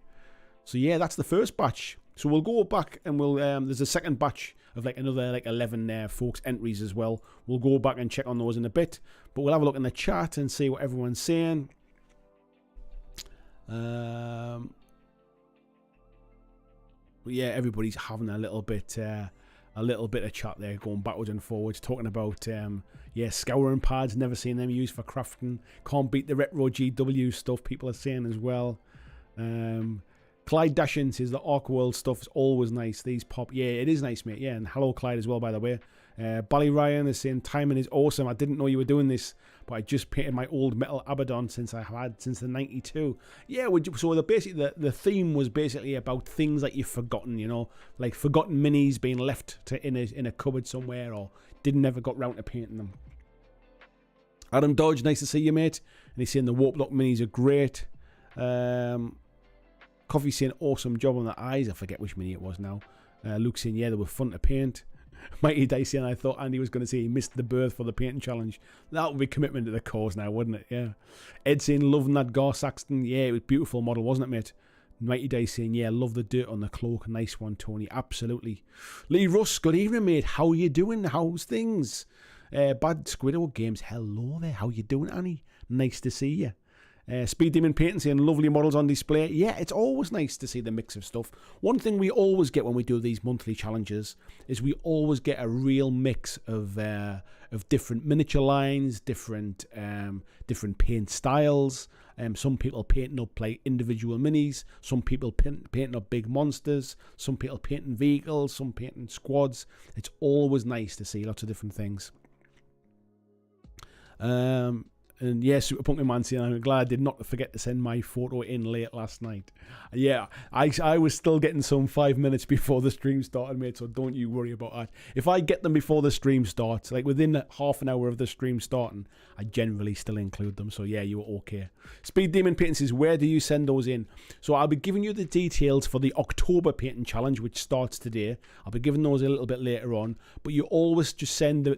So yeah, that's the first batch. So we'll go back and we'll there's a second batch of like another like 11 folks entries as well. We'll go back and check on those in a bit, but we'll have a look in the chat and see what everyone's saying. But yeah, everybody's having a little bit of chat there, going backwards and forwards, talking about yeah, scouring pads, never seen them used for crafting. Can't beat the retro GW stuff, people are saying as well. Clyde Dashin says the Arc World stuff is always nice. These pop. Yeah, it is nice, mate. Yeah, and hello, Clyde, as well, by the way. Bally Ryan is saying timing is awesome. I didn't know you were doing this, but I just painted my old metal Abaddon since I had since the 92. Yeah, so the theme was basically about things that you've forgotten, you know, like forgotten minis being left in a cupboard somewhere or never got round to painting them. Adam Dodge, nice to see you, mate. And he's saying the Warp Lock minis are great. Coffee saying awesome job on the eyes. I forget which mini it was now. Luke saying, yeah, they were fun to paint. Mighty Dicey, and I thought Andy was going to say he missed the berth for the painting challenge. That would be commitment to the cause now, wouldn't it? Yeah. Ed saying, loving that Gar Saxton. Yeah, it was a beautiful model, wasn't it, mate? Mighty Dice saying, yeah, love the dirt on the cloak. Nice one, Tony. Absolutely. Lee Russ, good evening, mate. How you doing? How's things? Bad Squiddo Games, hello there. How you doing, Annie? Nice to see you. Speed Demon Painting saying lovely models on display. Yeah, it's always nice to see the mix of stuff. One thing we always get when we do these monthly challenges is we always get a real mix of different miniature lines, different paint styles. Some people painting up like individual minis. Some people painting up big monsters. Some people painting vehicles. Some painting squads. It's always nice to see lots of different things. And yeah, Super Pumpkin Man saying, I'm glad I did not forget to send my photo in late last night. Yeah, I was still getting some 5 minutes before the stream started, mate, so don't you worry about that. If I get them before the stream starts, like within half an hour of the stream starting, I generally still include them, so yeah, you were okay. Speed Demon Painting says, where do you send those in? So I'll be giving you the details for the October Painting Challenge, which starts today. I'll be giving those a little bit later on, but you always just send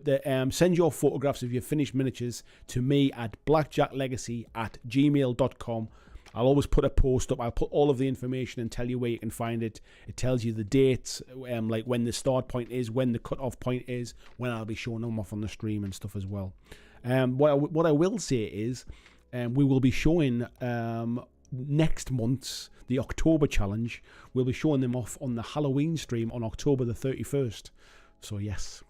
send your photographs of your finished miniatures to me at blackjacklegacy@gmail.com. I'll always put a post up. I'll put all of the information and tell you where you can find it. It tells you the dates, like when the start point is, when the cut-off point is, when I'll be showing them off on the stream and stuff as well. What I will say is we will be showing next month's, the October challenge, we'll be showing them off on the Halloween stream on October the 31st. So yes.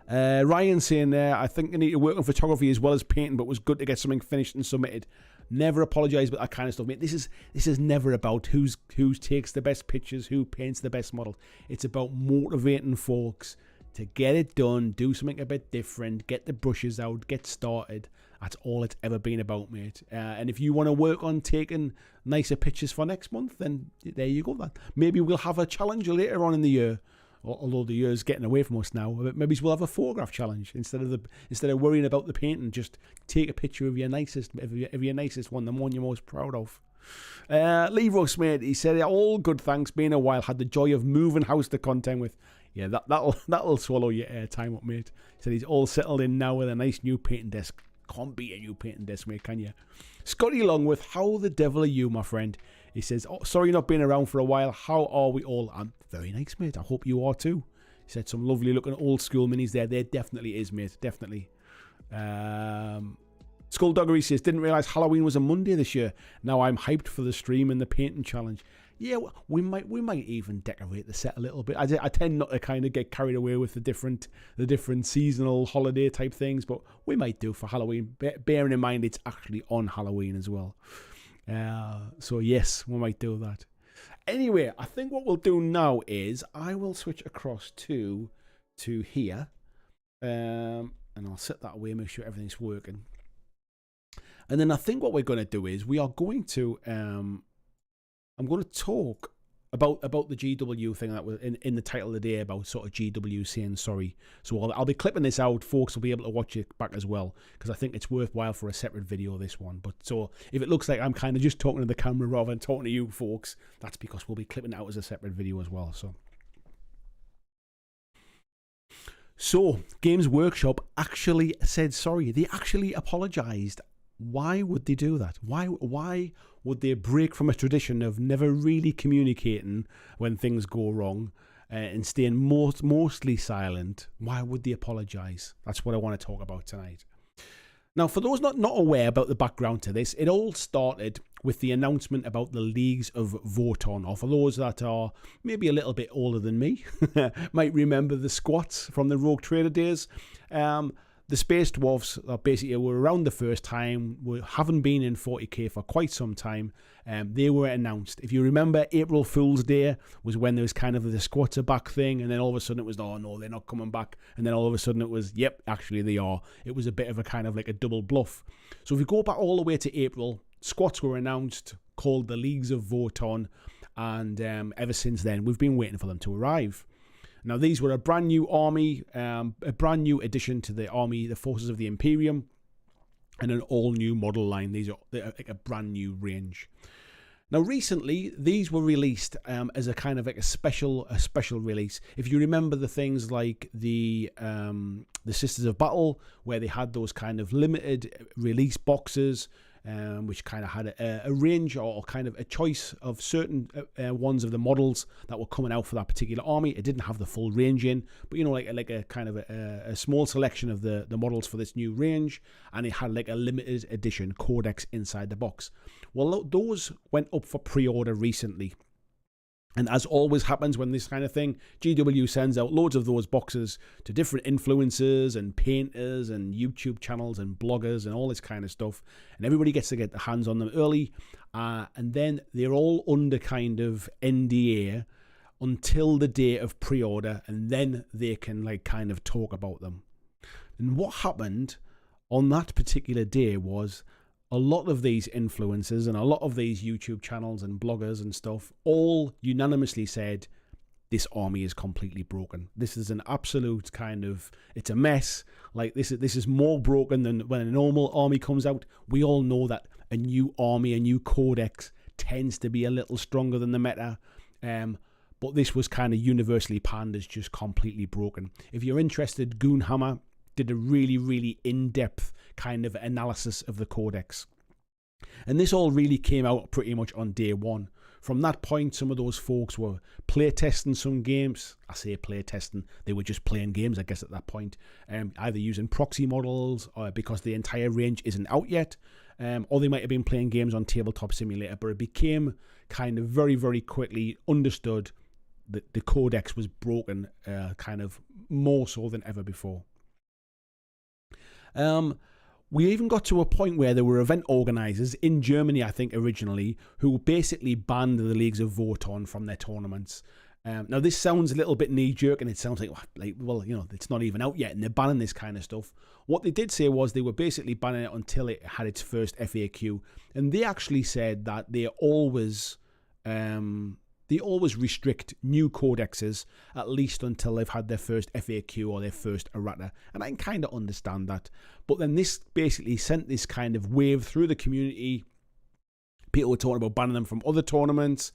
Ryan saying there, I think I need to work on photography as well as painting, but it was good to get something finished and submitted. Never apologise about that kind of stuff, mate. This is never about who takes the best pictures, who paints the best model. It's about motivating folks to get it done, do something a bit different, get the brushes out, get started. That's all it's ever been about, mate. And if you want to work on taking nicer pictures for next month, then there you go. Maybe we'll have a challenge later on in the year. Although the year's getting away from us now, maybe we'll have a photograph challenge instead of worrying about the painting. Just take a picture of your nicest one, the one you're most proud of. Lee Ross, mate, he said, all good, thanks. Been a while. Had the joy of moving house to contend with. Yeah, that'll swallow your time up, mate. He said he's all settled in now with a nice new painting desk. Can't beat a new painting desk, mate, can you? Scotty Longworth, how the devil are you, my friend? He says, oh, sorry not being around for a while. How are we all? I'm very nice, mate. I hope you are too. He said some lovely looking old school minis there. There definitely is, mate. Definitely. Skullduggery says, didn't realise Halloween was a Monday this year. Now I'm hyped for the stream and the painting challenge. Yeah, we might even decorate the set a little bit. I tend not to kind of get carried away with the different seasonal holiday type things, but we might do for Halloween, bearing in mind it's actually on Halloween as well. So yes, we might do that. Anyway, I think what we'll do now is I will switch across to here, and I'll set that away, make sure everything's working. And then I think what we're going to do is we are going to I'm going to talk about the GW thing that was in the title of the day, about sort of GW saying sorry. So I'll be clipping this out. Folks will be able to watch it back as well, because I think it's worthwhile for a separate video, this one. But so if it looks like I'm kind of just talking to the camera rather than talking to you folks, that's because we'll be clipping it out as a separate video as well. So Games Workshop actually said sorry. They actually apologized. Why would they do that? Why would they break from a tradition of never really communicating when things go wrong and staying mostly silent? Why would they apologize? That's what I want to talk about tonight. Now, for those not aware about the background to this, it all started with the announcement about the Leagues of Voton, or for those that are maybe a little bit older than me, might remember the squats from the Rogue Trader days. The Space Dwarfs basically were around the first time, haven't been in 40k for quite some time. They were announced. If you remember, April Fool's Day was when there was kind of the squats are back thing, and then all of a sudden it was, oh no, they're not coming back. And then all of a sudden it was, yep, actually they are. It was a bit of a kind of like a double bluff. So if we go back all the way to April, squats were announced, called the Leagues of Voton, and ever since then we've been waiting for them to arrive. Now, these were a brand new army, a brand new addition to the army, the forces of the Imperium, and an all-new model line. These are like a brand new range. Now, recently, these were released as a kind of like a special release. If you remember the things like the Sisters of Battle, where they had those kind of limited release boxes, which kind of had a range or kind of a choice of certain ones of the models that were coming out for that particular army. It didn't have the full range in, but you know, like a kind of a small selection of the models for this new range, and it had like a limited edition codex inside the box. Well, those went up for pre-order recently. And as always happens when this kind of thing, GW sends out loads of those boxes to different influencers and painters and YouTube channels and bloggers and all this kind of stuff. And everybody gets to get their hands on them early. And then they're all under kind of NDA until the day of pre-order. And then they can like kind of talk about them. And what happened on that particular day was, a lot of these influencers and a lot of these YouTube channels and bloggers and stuff all unanimously said, this army is completely broken. This is an absolute kind of, it's a mess. Like this is more broken than when a normal army comes out. We all know that a new army, a new codex tends to be a little stronger than the meta. But this was kind of universally panned as just completely broken. If you're interested, Goonhammer did a really, really in-depth kind of analysis of the codex. And this all really came out pretty much on day one. From that point, some of those folks were playtesting some games. I say playtesting, they were just playing games, I guess, at that point. Either using proxy models, or because the entire range isn't out yet, or they might have been playing games on Tabletop Simulator. But it became kind of very, very quickly understood that the codex was broken, kind of more so than ever before. We even got to a point where there were event organizers in Germany, I think originally, who basically banned the Leagues of Voton from their tournaments. Now, this sounds a little bit knee-jerk, and it sounds like, well, you know, it's not even out yet, and they're banning this kind of stuff. What they did say was they were basically banning it until it had its first FAQ, and they actually said that they always restrict new codexes at least until they've had their first FAQ or their first errata. And I can kind of understand that. But then this basically sent this kind of wave through the community. People were talking about banning them from other tournaments.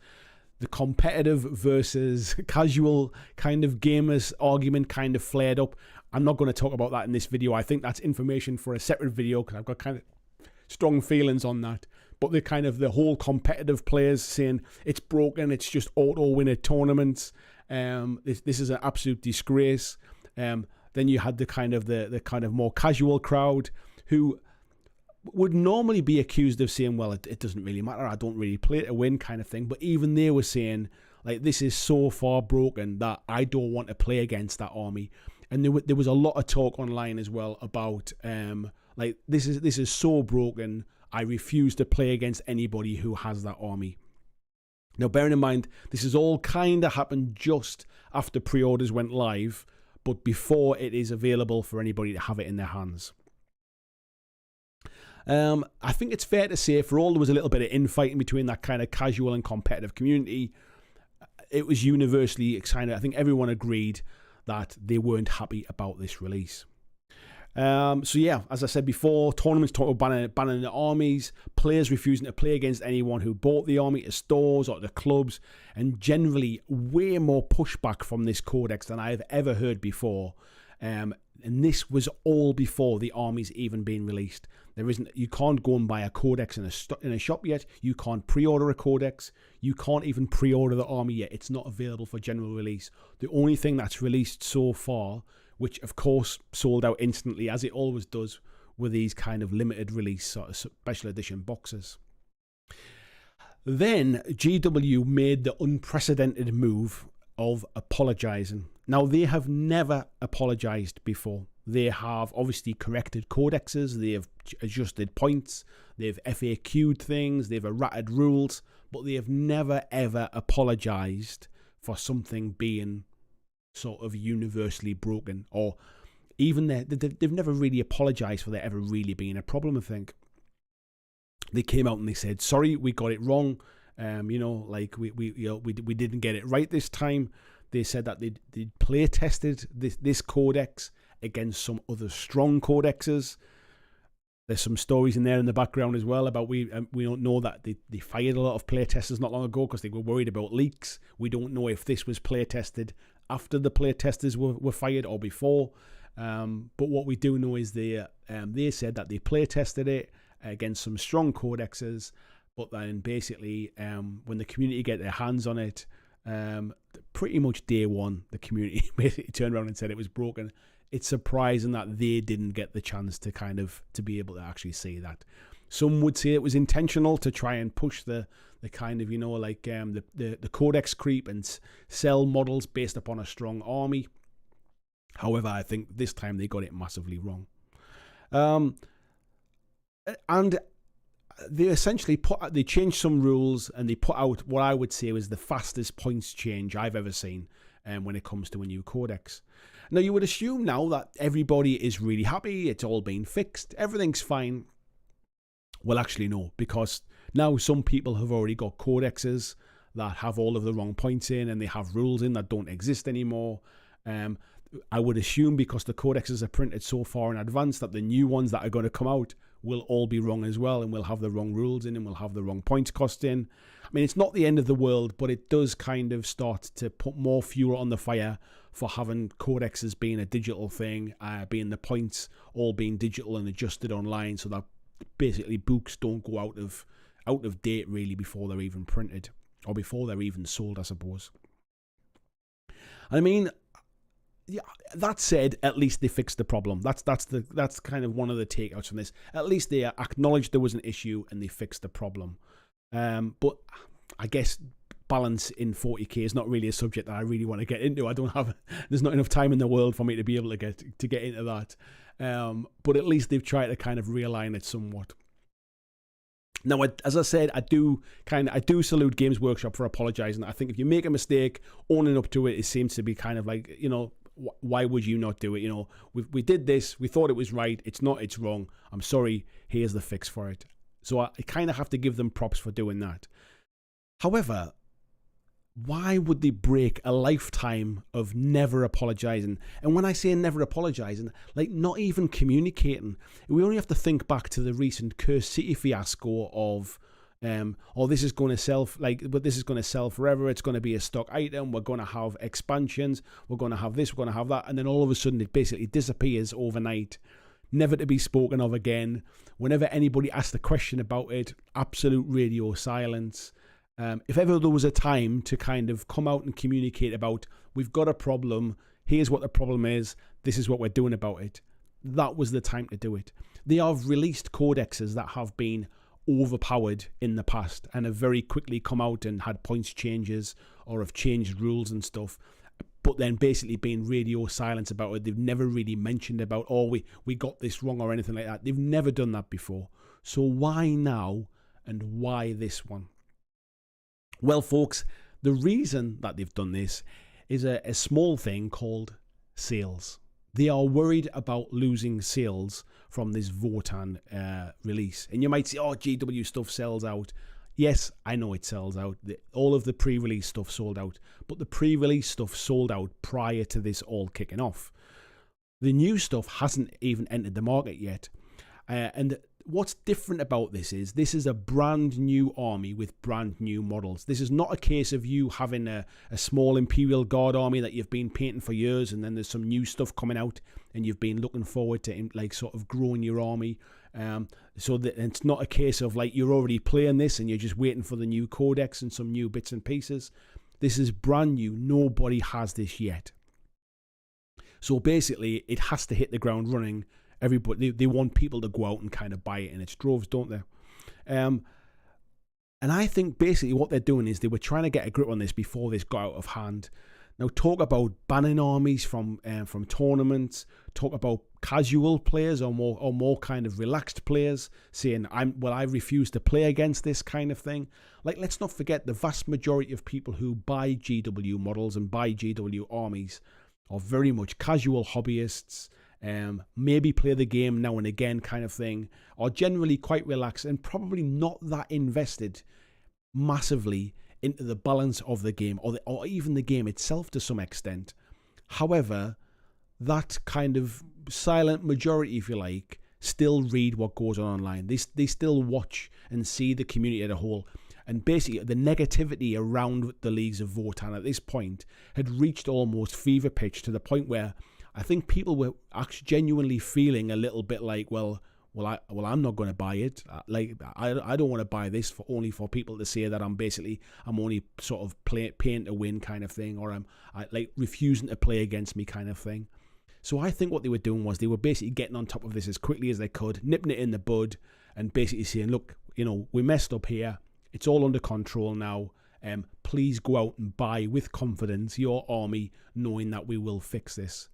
The competitive versus casual kind of gamers argument kind of flared up. I'm not going to talk about that in this video. I think that's information for a separate video because I've got kind of strong feelings on that. But the whole competitive players saying it's broken, it's just auto-win at tournaments. This is an absolute disgrace. Then you had the kind of more casual crowd who would normally be accused of saying, well, it doesn't really matter, I don't really play to win kind of thing. But even they were saying, like, this is so far broken that I don't want to play against that army. And there was a lot of talk online as well about, like, this is so broken, I refuse to play against anybody who has that army. Now, bearing in mind, this has all kind of happened just after pre-orders went live, but before it is available for anybody to have it in their hands. I think it's fair to say, for all there was a little bit of infighting between that kind of casual and competitive community, it was universally kind of, I think everyone agreed that they weren't happy about this release. So yeah, as I said before, tournaments talk about banning the armies, players refusing to play against anyone who bought the army to stores or to clubs, and generally way more pushback from this codex than I've ever heard before. And this was all before the armies even being released. You can't go and buy a codex in a shop yet. You can't pre-order a codex. You can't even pre-order the army yet. It's not available for general release. The only thing that's released so far, which of course sold out instantly as it always does, were these kind of limited release sort of special edition boxes. Then GW made the unprecedented move of apologizing. Now, they have never apologized before. They have obviously corrected codexes, they have adjusted points, they've FAQ'd things, they've errated rules, but they have never ever apologized for something being sort of universally broken, or even they've never really apologized for there ever really being a problem. I think they came out and they said, sorry, we got it wrong. We didn't get it right this time. They said that they'd play tested this codex against some other strong codexes. There's some stories in there in the background as well about we don't know that they fired a lot of play testers not long ago because they were worried about leaks. We don't know if this was play tested after the play testers were fired or before. But what we do know is they said that they play tested it against some strong codexes, but then basically when the community get their hands on it, pretty much day one, the community basically turned around and said it was broken. It's surprising that they didn't get the chance to be able to actually see that. Some would say it was intentional to try and push the kind of, the codex creep and sell models based upon a strong army. However, I think this time they got it massively wrong. And they essentially they changed some rules, and they put out what I would say was the fastest points change I've ever seen when it comes to a new codex. Now, you would assume now that everybody is really happy, it's all been fixed, everything's fine. Well, actually, no, because now some people have already got codexes that have all of the wrong points in, and they have rules in that don't exist anymore. I would assume because the codexes are printed so far in advance that the new ones that are going to come out will all be wrong as well, and will have the wrong rules in, and will have the wrong points cost in. I mean, it's not the end of the world, but it does kind of start to put more fuel on the fire for having codexes being a digital thing, being the points all being digital and adjusted online, so that basically books don't go out of date really before they're even printed, or before they're even sold, I suppose. I mean, yeah, that said, at least they fixed the problem. That's kind of one of the takeouts from this. At least they acknowledged there was an issue and they fixed the problem. But I guess balance in 40k is not really a subject that I really want to get into. There's not enough time in the world for me to be able to get into that. But at least they've tried to kind of realign it somewhat. Now, as I said, I do salute Games Workshop for apologizing. I think if you make a mistake, owning up to it seems to be kind of like, why would you not do it? We did this, we thought it was right, it's not, it's wrong, I'm sorry, here's the fix for it. So I kind of have to give them props for doing that. However, why would they break a lifetime of never apologizing? And when I say never apologizing, like not even communicating. We only have to think back to the recent Cursed City fiasco of this is going to sell, but this is going to sell forever, it's going to be a stock item, we're going to have expansions, we're going to have this, we're going to have that, and then all of a sudden it basically disappears overnight, never to be spoken of again. Whenever anybody asked a question about it, absolute radio silence. If ever there was a time to kind of come out and communicate about, we've got a problem, here's what the problem is, this is what we're doing about it, that was the time to do it. They have released codexes that have been overpowered in the past and have very quickly come out and had points changes or have changed rules and stuff, but then basically been radio silence about it. They've never really mentioned about, we got this wrong or anything like that. They've never done that before. So why now, and why this one? Well, folks, the reason that they've done this is a small thing called sales. They are worried about losing sales from this Votann release. And you might say, GW stuff sells out. Yes, I know it sells out. All of the pre-release stuff sold out, but the pre-release stuff sold out prior to this all kicking off. The new stuff hasn't even entered the market yet. And what's different about this is a brand new army with brand new models. This is not a case of you having a small Imperial Guard army that you've been painting for years, and then there's some new stuff coming out and you've been looking forward to like sort of growing your army. So that it's not a case of like you're already playing this and you're just waiting for the new codex and some new bits and pieces. This is brand new. Nobody has this yet. So basically, it has to hit the ground running. Everybody, they want people to go out and kind of buy it in its droves, don't they? And I think basically what they're doing is they were trying to get a grip on this before this got out of hand. Now, talk about banning armies from tournaments. Talk about casual players or more kind of relaxed players saying, I refuse to play against this kind of thing. Like, let's not forget the vast majority of people who buy GW models and buy GW armies are very much casual hobbyists, maybe play the game now and again kind of thing, are generally quite relaxed and probably not that invested massively into the balance of the game or even the game itself to some extent. However, that kind of silent majority, if you like, still read what goes on online. They still watch and see the community as a whole. And basically, the negativity around the leagues of Votann at this point had reached almost fever pitch to the point where I think people were actually genuinely feeling a little bit like, well, I'm not going to buy it. Like, I don't want to buy this only for people to say that I'm only sort of paying to win kind of thing, or I'm like refusing to play against me kind of thing. So I think what they were doing was they were basically getting on top of this as quickly as they could, nipping it in the bud, and basically saying, look, we messed up here. It's all under control now. Please go out and buy with confidence your army, knowing that we will fix this.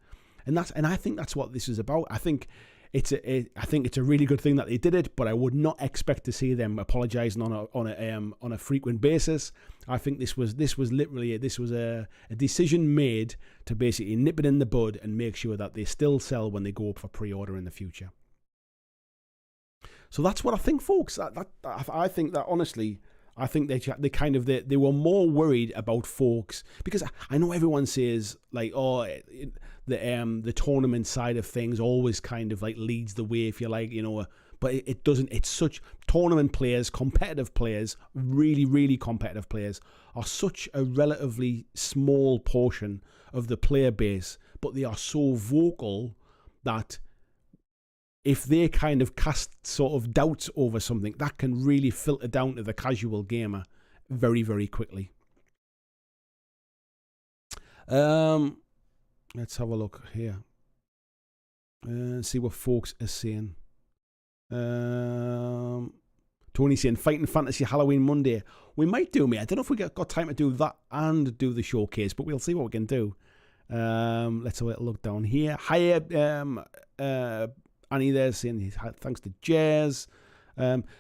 And I think that's what this is about. I think it's a really good thing that they did it, but I would not expect to see them apologising on a frequent basis. I think this was a decision made to basically nip it in the bud and make sure that they still sell when they go up for pre-order in the future. So that's what I think, folks. I think that honestly, I think they were more worried about folks, because I know everyone says like, oh, the tournament side of things always kind of like leads the way, if you like, but it doesn't. It's such tournament players, competitive players, really, really competitive players are such a relatively small portion of the player base, but they are so vocal that if they kind of cast sort of doubts over something, that can really filter down to the casual gamer very, very quickly. Let's have a look here. See what folks are saying. Tony saying, Fighting Fantasy Halloween Monday. We might do, mate. I don't know if we got time to do that and do the showcase, but we'll see what we can do. Let's have a little look down here. Hiya, Annie there saying thanks to Jazz.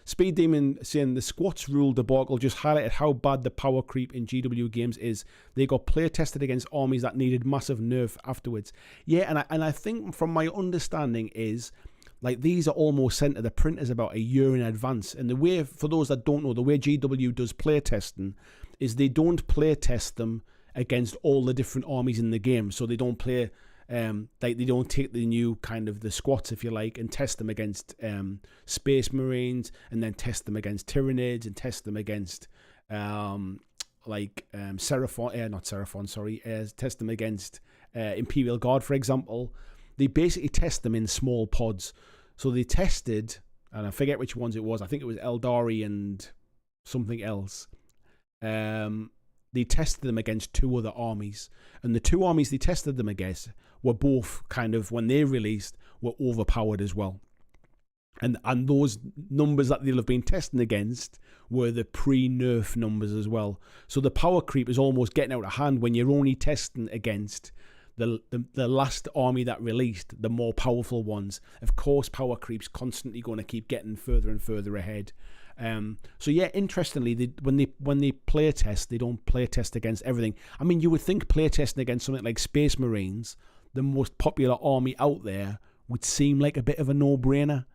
Speed Demon saying the squats rule debacle just highlighted how bad the power creep in GW games is. They got play tested against armies that needed massive nerf afterwards. Yeah, and I think from my understanding is like these are almost sent to the printers about a year in advance. And the way, for those that don't know, the way GW does play testing is they don't play test them against all the different armies in the game. So they don't play. Like they don't take the new kind of the squats, if you like, and test them against Space Marines, and then test them against Tyranids, and test them against test them against Imperial Guard, for example. They basically test them in small pods. So they tested, and I forget which ones it was. I think it was Eldari and something else. They tested them against two other armies, and the two armies they tested them against were both kind of, when they released, were overpowered as well. And those numbers that they'll have been testing against were the pre-nerf numbers as well. So the power creep is almost getting out of hand when you're only testing against the last army that released, the more powerful ones. Of course, power creep's constantly going to keep getting further and further ahead. So yeah, interestingly, when they play test, they don't play test against everything. I mean, you would think play testing against something like Space Marines, the most popular army out there, would seem like a bit of a no-brainer.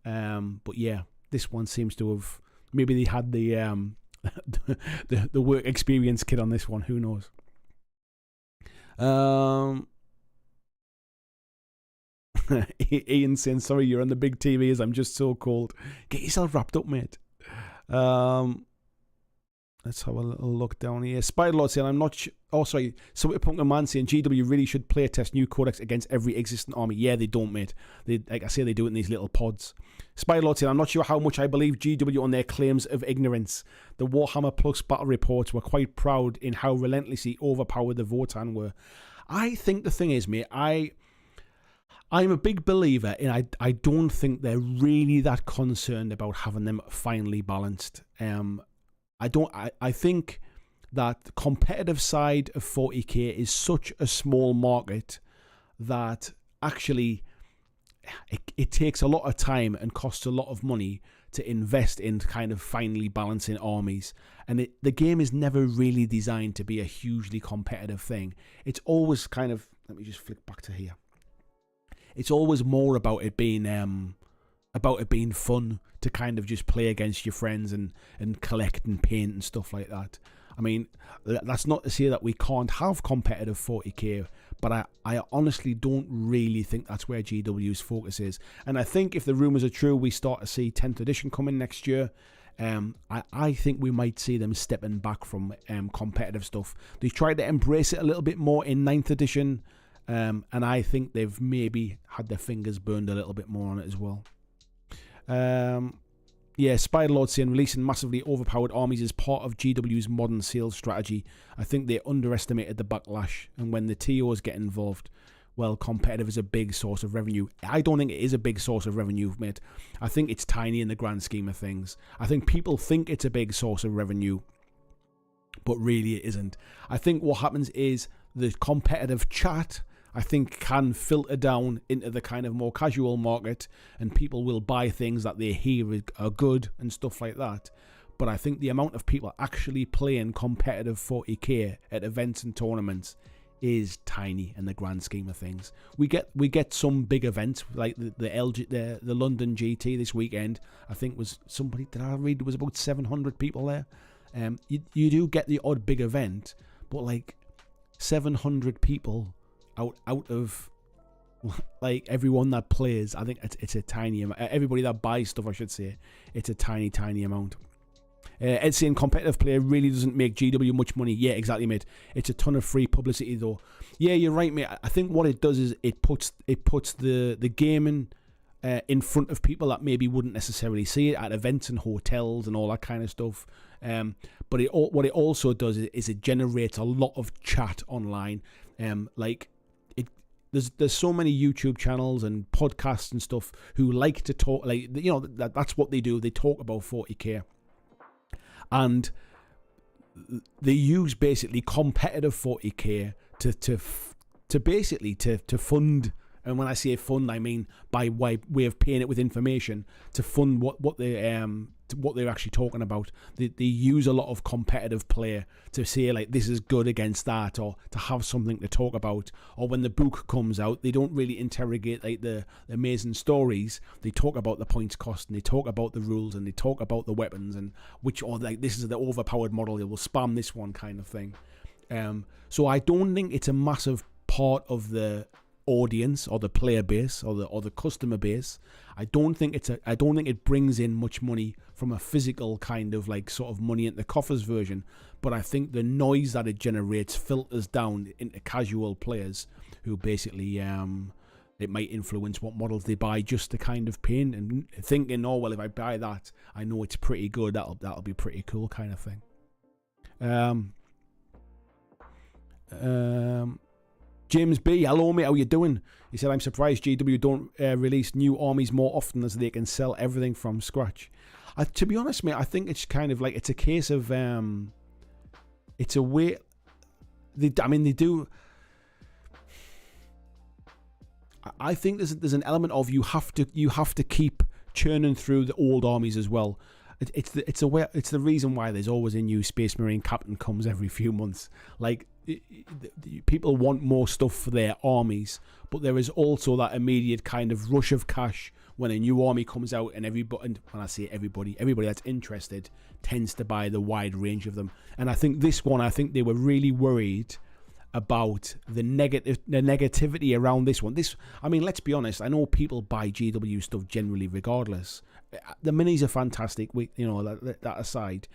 But yeah, this one seems to have maybe they had the the work experience kit on this one. Who knows? Ian saying, sorry, you're on the big TV as I'm just so cold. Get yourself wrapped up, mate. Let's have a little look down here. Spider-Lord saying, I'm not sorry. So Pumpkin Man saying, GW really should play test new codex against every existing army. Yeah, they don't, mate. They, like I say, they do it in these little pods. Spider-Lord saying, I'm not sure how much I believe GW on their claims of ignorance. The Warhammer Plus battle reports were quite proud in how relentlessly overpowered the Votann were. I think the thing is, mate, I'm a big believer in I don't think they're really that concerned about having them finely balanced. I think that the competitive side of 40k is such a small market that actually it takes a lot of time and costs a lot of money to invest in kind of finely balancing armies. And the game is never really designed to be a hugely competitive thing. It's always kind of, let me just flick back to here. It's always more about it being fun to kind of just play against your friends and collect and paint and stuff like that. I mean, that's not to say that we can't have competitive 40k, but I honestly don't really think that's where GW's focus is. And I think if the rumours are true, we start to see 10th edition coming next year. I think we might see them stepping back from competitive stuff. They tried to embrace it a little bit more in 9th edition, and I think they've maybe had their fingers burned a little bit more on it as well. Yeah, Spider-Lord saying releasing massively overpowered armies is part of GW's modern sales strategy. I think they underestimated the backlash, and when the TOs get involved, well, competitive is a big source of revenue. I don't think it is a big source of revenue, mate. I think it's tiny in the grand scheme of things. I think people think it's a big source of revenue, but really it isn't. I think what happens is the competitive chat, I think, can filter down into the kind of more casual market, and people will buy things that they hear are good and stuff like that. But I think the amount of people actually playing competitive 40k at events and tournaments is tiny in the grand scheme of things. We get some big events like the London GT this weekend. I think was somebody, did I read there was about 700 people there. You do get the odd big event, but like 700 people out of like everyone that plays, I think it's a tiny amount. Everybody that buys stuff, I should say, it's a tiny amount. Ed saying competitive player really doesn't make GW much money. Yeah, exactly, mate. It's a ton of free publicity though. Yeah, you're right, mate. I think what it does is it puts the gaming in front of people that maybe wouldn't necessarily see it at events and hotels and all that kind of stuff. But what it also does is it generates a lot of chat online. There's so many YouTube channels and podcasts and stuff who like to talk, like, you know, that's what they do. They talk about 40k, and they use basically competitive 40k to basically fund. And when I say fund, I mean by way of paying it with information to fund what they're actually talking about. They use a lot of competitive play to say like this is good against that, or to have something to talk about. Or when the book comes out, they don't really interrogate like the amazing stories. They talk about the points cost, and they talk about the rules, and they talk about the weapons, and or like this is the overpowered model. They will spam this one kind of thing. So I don't think it's a massive part of the audience or the player base or the customer base. I don't think it brings in much money from a physical kind of like sort of money in the coffers version, but I think the noise that it generates filters down into casual players who basically it might influence what models they buy just to kind of paint and thinking, oh well, if I buy that, I know it's pretty good, that'll be pretty cool kind of thing. James B, hello mate, how you doing? He said, I'm surprised GW don't release new armies more often as they can sell everything from scratch. To be honest, mate, I think it's kind of like, it's a case of, it's a way, they do, I think there's an element of you have to keep churning through the old armies as well. It's the reason why there's always a new Space Marine captain comes every few months. Like, people want more stuff for their armies, but there is also that immediate kind of rush of cash when a new army comes out, and everybody, and when I say everybody that's interested tends to buy the wide range of them. And I think this one, I think they were really worried about the negativity around this one. I mean, let's be honest, I know people buy GW stuff generally regardless. The minis are fantastic, that aside.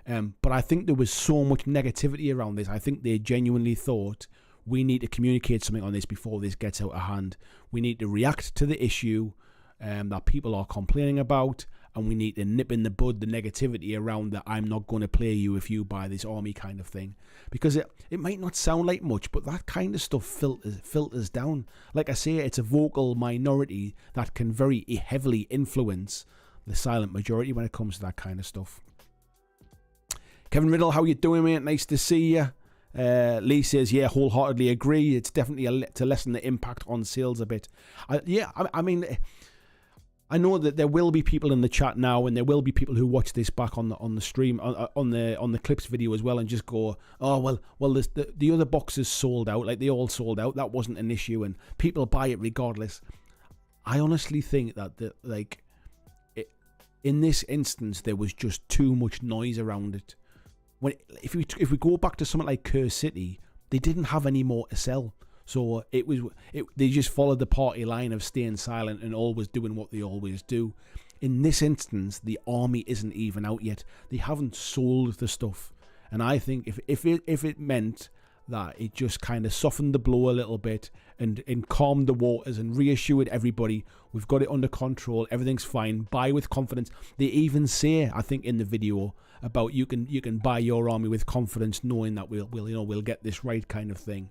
But I think there was so much negativity around this. I think they genuinely thought, we need to communicate something on this before this gets out of hand. We need to react to the issue that people are complaining about, and we need to nip in the bud the negativity around that I'm not going to play you if you buy this army kind of thing. Because it might not sound like much, but that kind of stuff filters down. Like I say, it's a vocal minority that can very heavily influence the silent majority when it comes to that kind of stuff. Kevin Riddle, how you doing, mate? Nice to see you. Lee says, yeah, wholeheartedly agree. It's definitely to lessen the impact on sales a bit. I mean, I know that there will be people in the chat now, and there will be people who watch this back on the stream, on the clips video as well, and just go, oh well, the other boxes sold out, like they all sold out. That wasn't an issue, and people buy it regardless. I honestly think that in this instance there was just too much noise around it. If we go back to something like Curse City, they didn't have any more to sell. So they just followed the party line of staying silent and always doing what they always do. In this instance, the army isn't even out yet. They haven't sold the stuff. And I think if it meant that it just kind of softened the blow a little bit and calmed the waters and reassured everybody, we've got it under control, everything's fine, buy with confidence. They even say, I think in the video, about you can buy your army with confidence, knowing that we'll get this right kind of thing.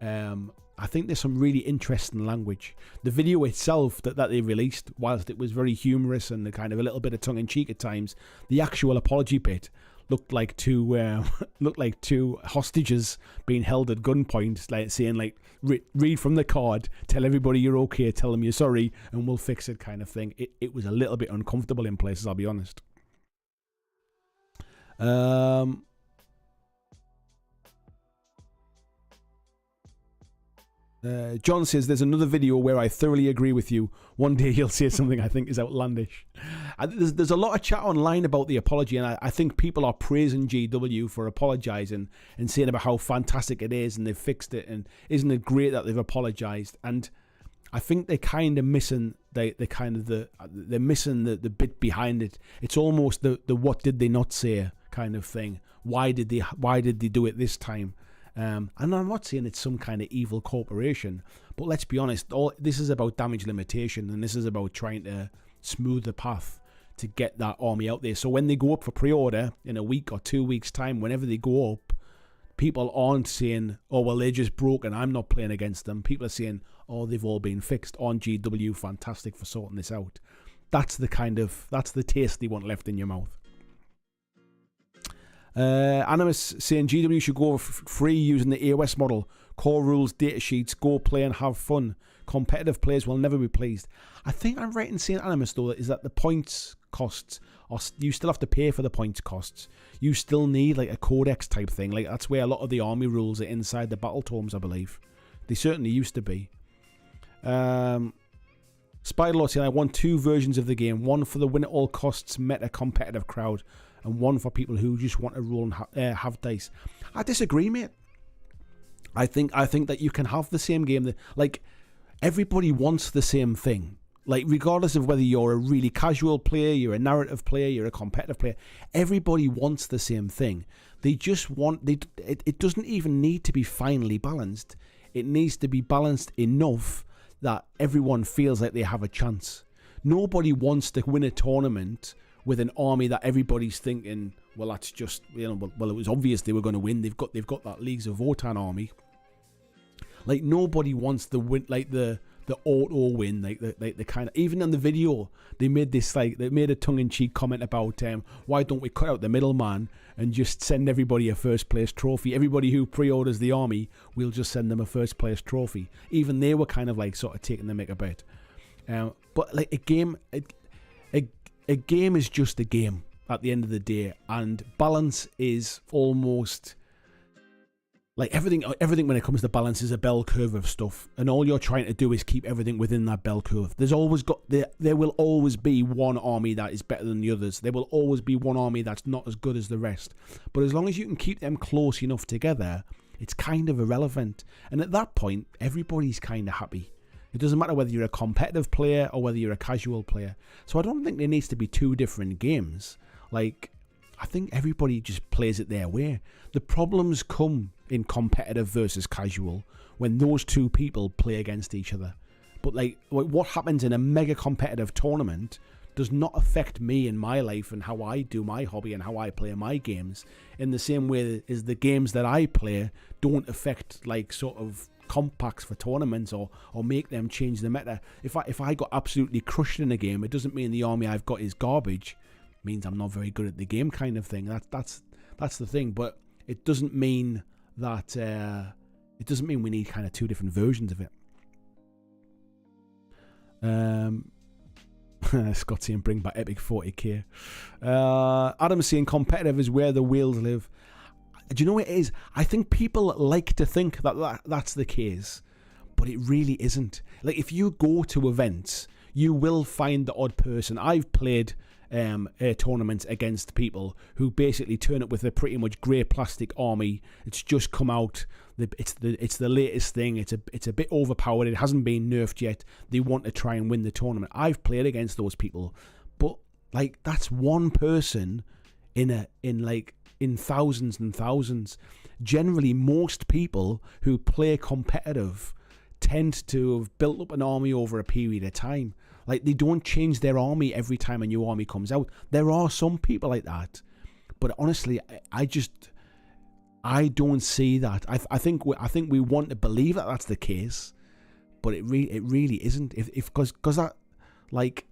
I think there's some really interesting language. The video itself that they released, whilst it was very humorous and kind of a little bit of tongue-in-cheek at times, the actual apology bit looked like two hostages being held at gunpoint, like saying, like, read from the card, tell everybody you're okay, tell them you're sorry, and we'll fix it kind of thing. It was a little bit uncomfortable in places, I'll be honest. John says, there's another video where I thoroughly agree with you. One day you'll say something I think is outlandish. There's a lot of chat online about the apology, and I think people are praising GW for apologising and saying about how fantastic it is and they've fixed it, and isn't it great that they've apologised. And I think they're kind of missing they're missing the bit behind it. It's almost the what did they not say kind of thing. Why did they do it this time? And I'm not saying it's some kind of evil corporation, but let's be honest, this is about damage limitation, and this is about trying to smooth the path to get that army out there. So when they go up for pre-order in a week or 2 weeks time, whenever they go up, people aren't saying, oh well, they're just broken, I'm not playing against them. People are saying, oh, they've all been fixed on GW, fantastic for sorting this out. That's the taste they want left in your mouth. Animus saying GW should go free using the AOS model. Core rules, data sheets, go play and have fun. Competitive players will never be pleased. I think I'm right in saying, Animus, though, is that the points costs, you still have to pay for the points costs. You still need like a codex type thing. Like that's where a lot of the army rules are inside the battle tomes, I believe. They certainly used to be. Spiderlord saying, I want 2 versions of the game. One for the win at all costs meta competitive crowd, and one for people who just want to roll and have dice. I disagree, mate. I think that you can have the same game. Like, everybody wants the same thing. Like, regardless of whether you're a really casual player, you're a narrative player, you're a competitive player, everybody wants the same thing. They just want... It doesn't even need to be finely balanced. It needs to be balanced enough that everyone feels like they have a chance. Nobody wants to win a tournament with an army that everybody's thinking, well, that's just, well, it was obvious they were going to win. They've got that Leagues of Votann army. Like, nobody wants the win, like the auto win, like the kind of, even in the video they made a tongue-in-cheek comment about why don't we cut out the middleman and just send everybody a first place trophy. Everybody who pre-orders the army, we'll just send them a first place trophy. Even they were kind of like sort of taking the mick a bit. But like a game is just a game at the end of the day, and balance is almost like everything when it comes to balance is a bell curve of stuff, and all you're trying to do is keep everything within that bell curve. There will always be one army that is better than the others. There will always be one army that's not as good as the rest. But as long as you can keep them close enough together, it's kind of irrelevant. And at that point, everybody's kind of happy. It doesn't matter whether you're a competitive player or whether you're a casual player. So I don't think there needs to be two different games. Like, I think everybody just plays it their way. The problems come in competitive versus casual when those two people play against each other. But like what happens in a mega competitive tournament does not affect me in my life and how I do my hobby and how I play my games in the same way as the games that I play don't affect like sort of compacts for tournaments or make them change the meta. If I got absolutely crushed in a game, it doesn't mean the army I've got is garbage. It means I'm not very good at the game, kind of thing. That's the thing. But it doesn't mean that we need kind of two different versions of it. Scott's saying bring back Epic 40k. Adam's saying competitive is where the whales live. Do you know what it is? I think people like to think that that's the case, but it really isn't. Like, if you go to events, you will find the odd person. I've played tournaments against people who basically turn up with a pretty much grey plastic army. It's just come out. It's the latest thing. It's a bit overpowered. It hasn't been nerfed yet. They want to try and win the tournament. I've played against those people, but like that's one person in thousands and thousands. Generally, most people who play competitive tend to have built up an army over a period of time. Like, they don't change their army every time a new army comes out. There are some people like that, but honestly, I don't see that. I think we want to believe that that's the case, but it really isn't. Because that, like,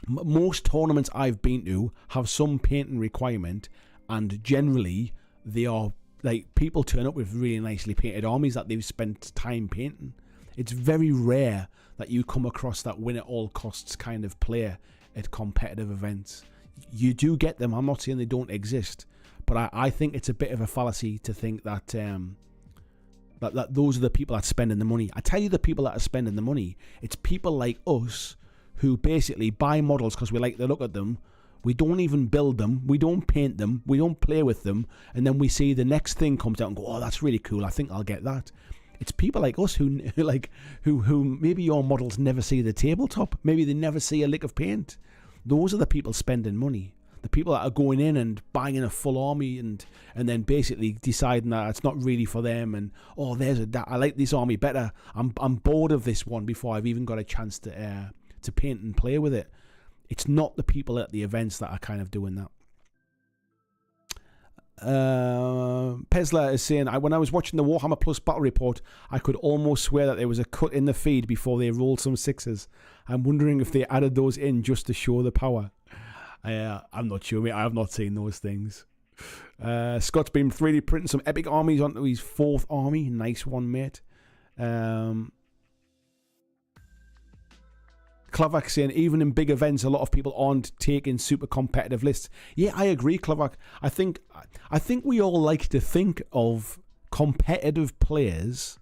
most tournaments I've been to have some painting requirement, and generally they are like people turn up with really nicely painted armies that they've spent time painting. It's very rare that you come across that win at all costs kind of player at competitive events. You do get them. I'm not saying they don't exist, but I think it's a bit of a fallacy to think that that those are the people that are spending the money. I tell you, the people that are spending the money, it's people like us who basically buy models because we like the look at them. We don't even build them. We don't paint them. We don't play with them. And then we see the next thing comes out and go, oh, that's really cool. I think I'll get that. It's people like us who maybe your models never see the tabletop. Maybe they never see a lick of paint. Those are the people spending money. The people that are going in and buying a full army and then basically deciding that it's not really for them. And, oh, I like this army better. I'm bored of this one before I've even got a chance to paint and play with it. It's not the people at the events that are kind of doing that. Pesla is saying, when I was watching the Warhammer Plus Battle Report, I could almost swear that there was a cut in the feed before they rolled some sixes. I'm wondering if they added those in just to show the power. I'm not sure, mate. I have not seen those things. Scott's been 3D printing some epic armies onto his 4th army. Nice one, mate. Klavak saying, even in big events, a lot of people aren't taking super competitive lists. Yeah, I agree, Klavak. I think we all like to think of competitive players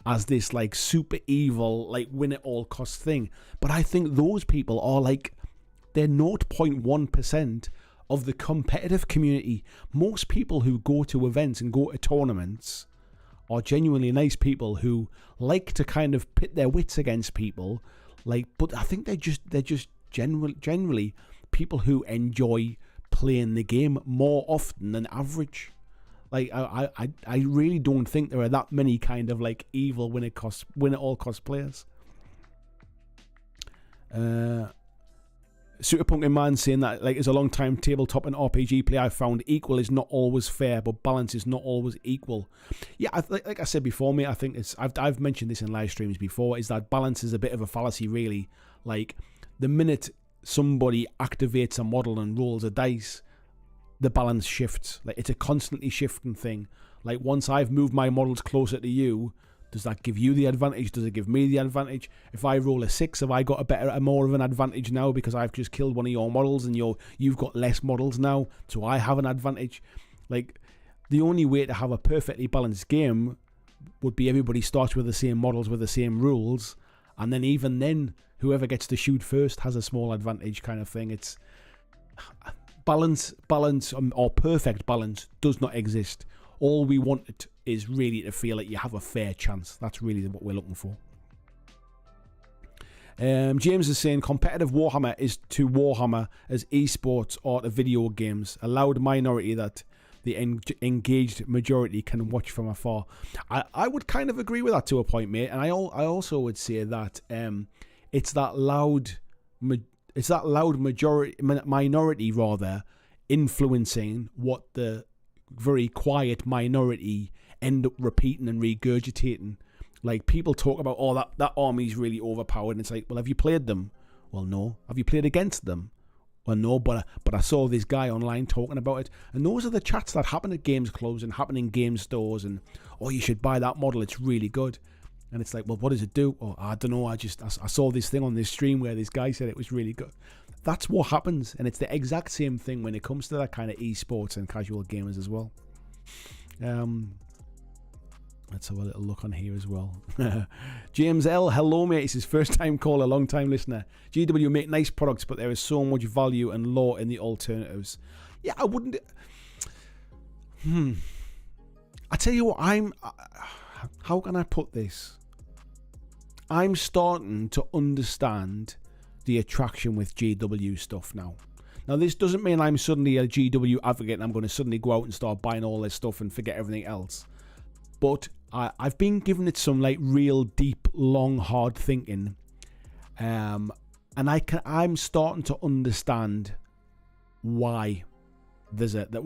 as this like super evil, like win at all costs thing. But I think those people are like, they're 0.1% of the competitive community. Most people who go to events and go to tournaments are genuinely nice people who like to kind of pit their wits against people. But I think they're just generally people who enjoy playing the game more often than average. Like, I really don't think there are that many kind of like evil win at all cost players. Super Punkin Man saying that, like, as a long time tabletop and RPG player, I've found equal is not always fair, but balance is not always equal. Yeah, like I said before, mate, I think I've mentioned this in live streams before, is that balance is a bit of a fallacy, really. Like, the minute somebody activates a model and rolls a dice, the balance shifts. Like, it's a constantly shifting thing. Like, once I've moved my models closer to you, does that give you the advantage? Does it give me the advantage? If I roll a 6, have I got a more of an advantage now because I've just killed one of your models and you've got less models now, so I have an advantage? Like, the only way to have a perfectly balanced game would be everybody starts with the same models, with the same rules, and then even then, whoever gets to shoot first has a small advantage kind of thing. It's balance, or perfect balance does not exist. All we want is really to feel like you have a fair chance. That's really what we're looking for. James is saying competitive Warhammer is to Warhammer as esports or to video games. A loud minority that the engaged majority can watch from afar. I would kind of agree with that to a point, mate. And I also would say that it's that loud minority rather influencing what the very quiet minority end up repeating and regurgitating. Like, people talk about, oh, that army's really overpowered, and it's like, well, have you played them? Well, no. Have you played against them? Well, no, but I saw this guy online talking about it. And those are the chats that happen at games clubs and happen in game stores, and, oh, you should buy that model, it's really good. And it's like, well, what does it do? Oh, I don't know, I saw this thing on this stream where this guy said it was really good. That's what happens, and it's the exact same thing when it comes to that kind of esports and casual gamers as well. Let's have a little look on here as well. James L. Hello, mate. It's his first time caller, long time listener. GW make nice products, but there is so much value and lore in the alternatives. Yeah, I wouldn't. I tell you what, how can I put this? I'm starting to understand the attraction with GW stuff now. Now, this doesn't mean I'm suddenly a GW advocate and I'm going to suddenly go out and start buying all this stuff and forget everything else. But I've been giving it some like real deep, long, hard thinking, and I'm starting to understand why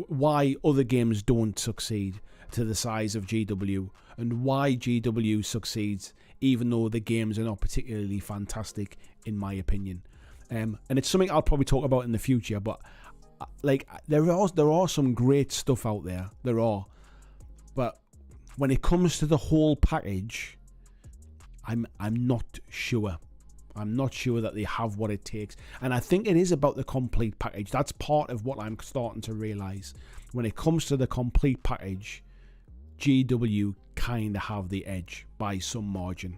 why other games don't succeed to the size of GW, and why GW succeeds even though the games are not particularly fantastic, in my opinion. And it's something I'll probably talk about in the future. But like, there are some great stuff out there. There are, but when it comes to the whole package, I'm not sure. I'm not sure that they have what it takes. And I think it is about the complete package. That's part of what I'm starting to realise. When it comes to the complete package, GW kind of have the edge by some margin.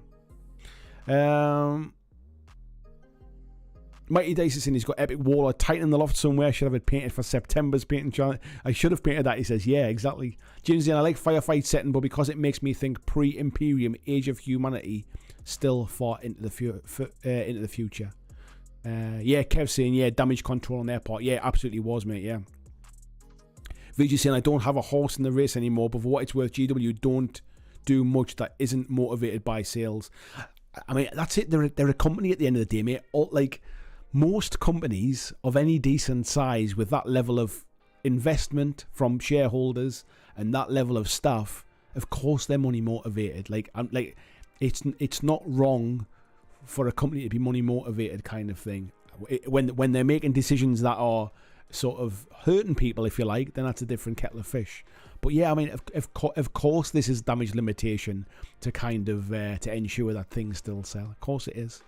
Mighty Dice is saying he's got Epic Warlord Titan in the loft somewhere. Should have it painted for September's painting challenge. I should have painted that. He says, yeah, exactly. James, I like Firefight setting, but because it makes me think pre-Imperium, Age of Humanity, still far into the future. Yeah, Kev saying, yeah, damage control on their part. Yeah, absolutely was, mate, yeah. VG saying, I don't have a horse in the race anymore, but for what it's worth, GW don't do much that isn't motivated by sales. I mean, that's it. They're a company at the end of the day, mate. Like, most companies of any decent size with that level of investment from shareholders and that level of staff, of course they're money motivated. Like, it's not wrong for a company to be money motivated, kind of thing. When they're making decisions that are sort of hurting people, if you like, then that's a different kettle of fish. But yeah, I mean, of course this is damage limitation to kind of to ensure that things still sell. Of course it is.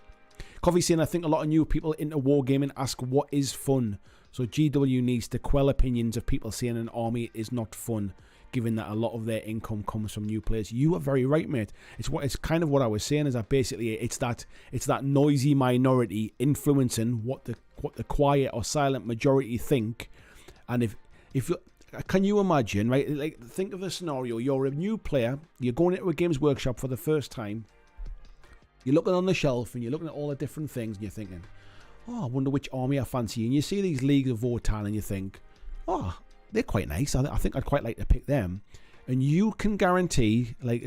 Coffee saying, I think a lot of new people into wargaming ask what is fun. So GW needs to quell opinions of people saying an army is not fun, given that a lot of their income comes from new players. You are very right, mate. It's kind of what I was saying, is that basically it's that noisy minority influencing what the quiet or silent majority think. And if you can, you imagine, right? Like, think of the scenario: you're a new player, you're going into a Games Workshop for the first time. You're looking on the shelf and you're looking at all the different things and you're thinking, oh, I wonder which army I fancy. And you see these Leagues of Votann and you think, oh, they're quite nice. I think I'd quite like to pick them. And you can guarantee, like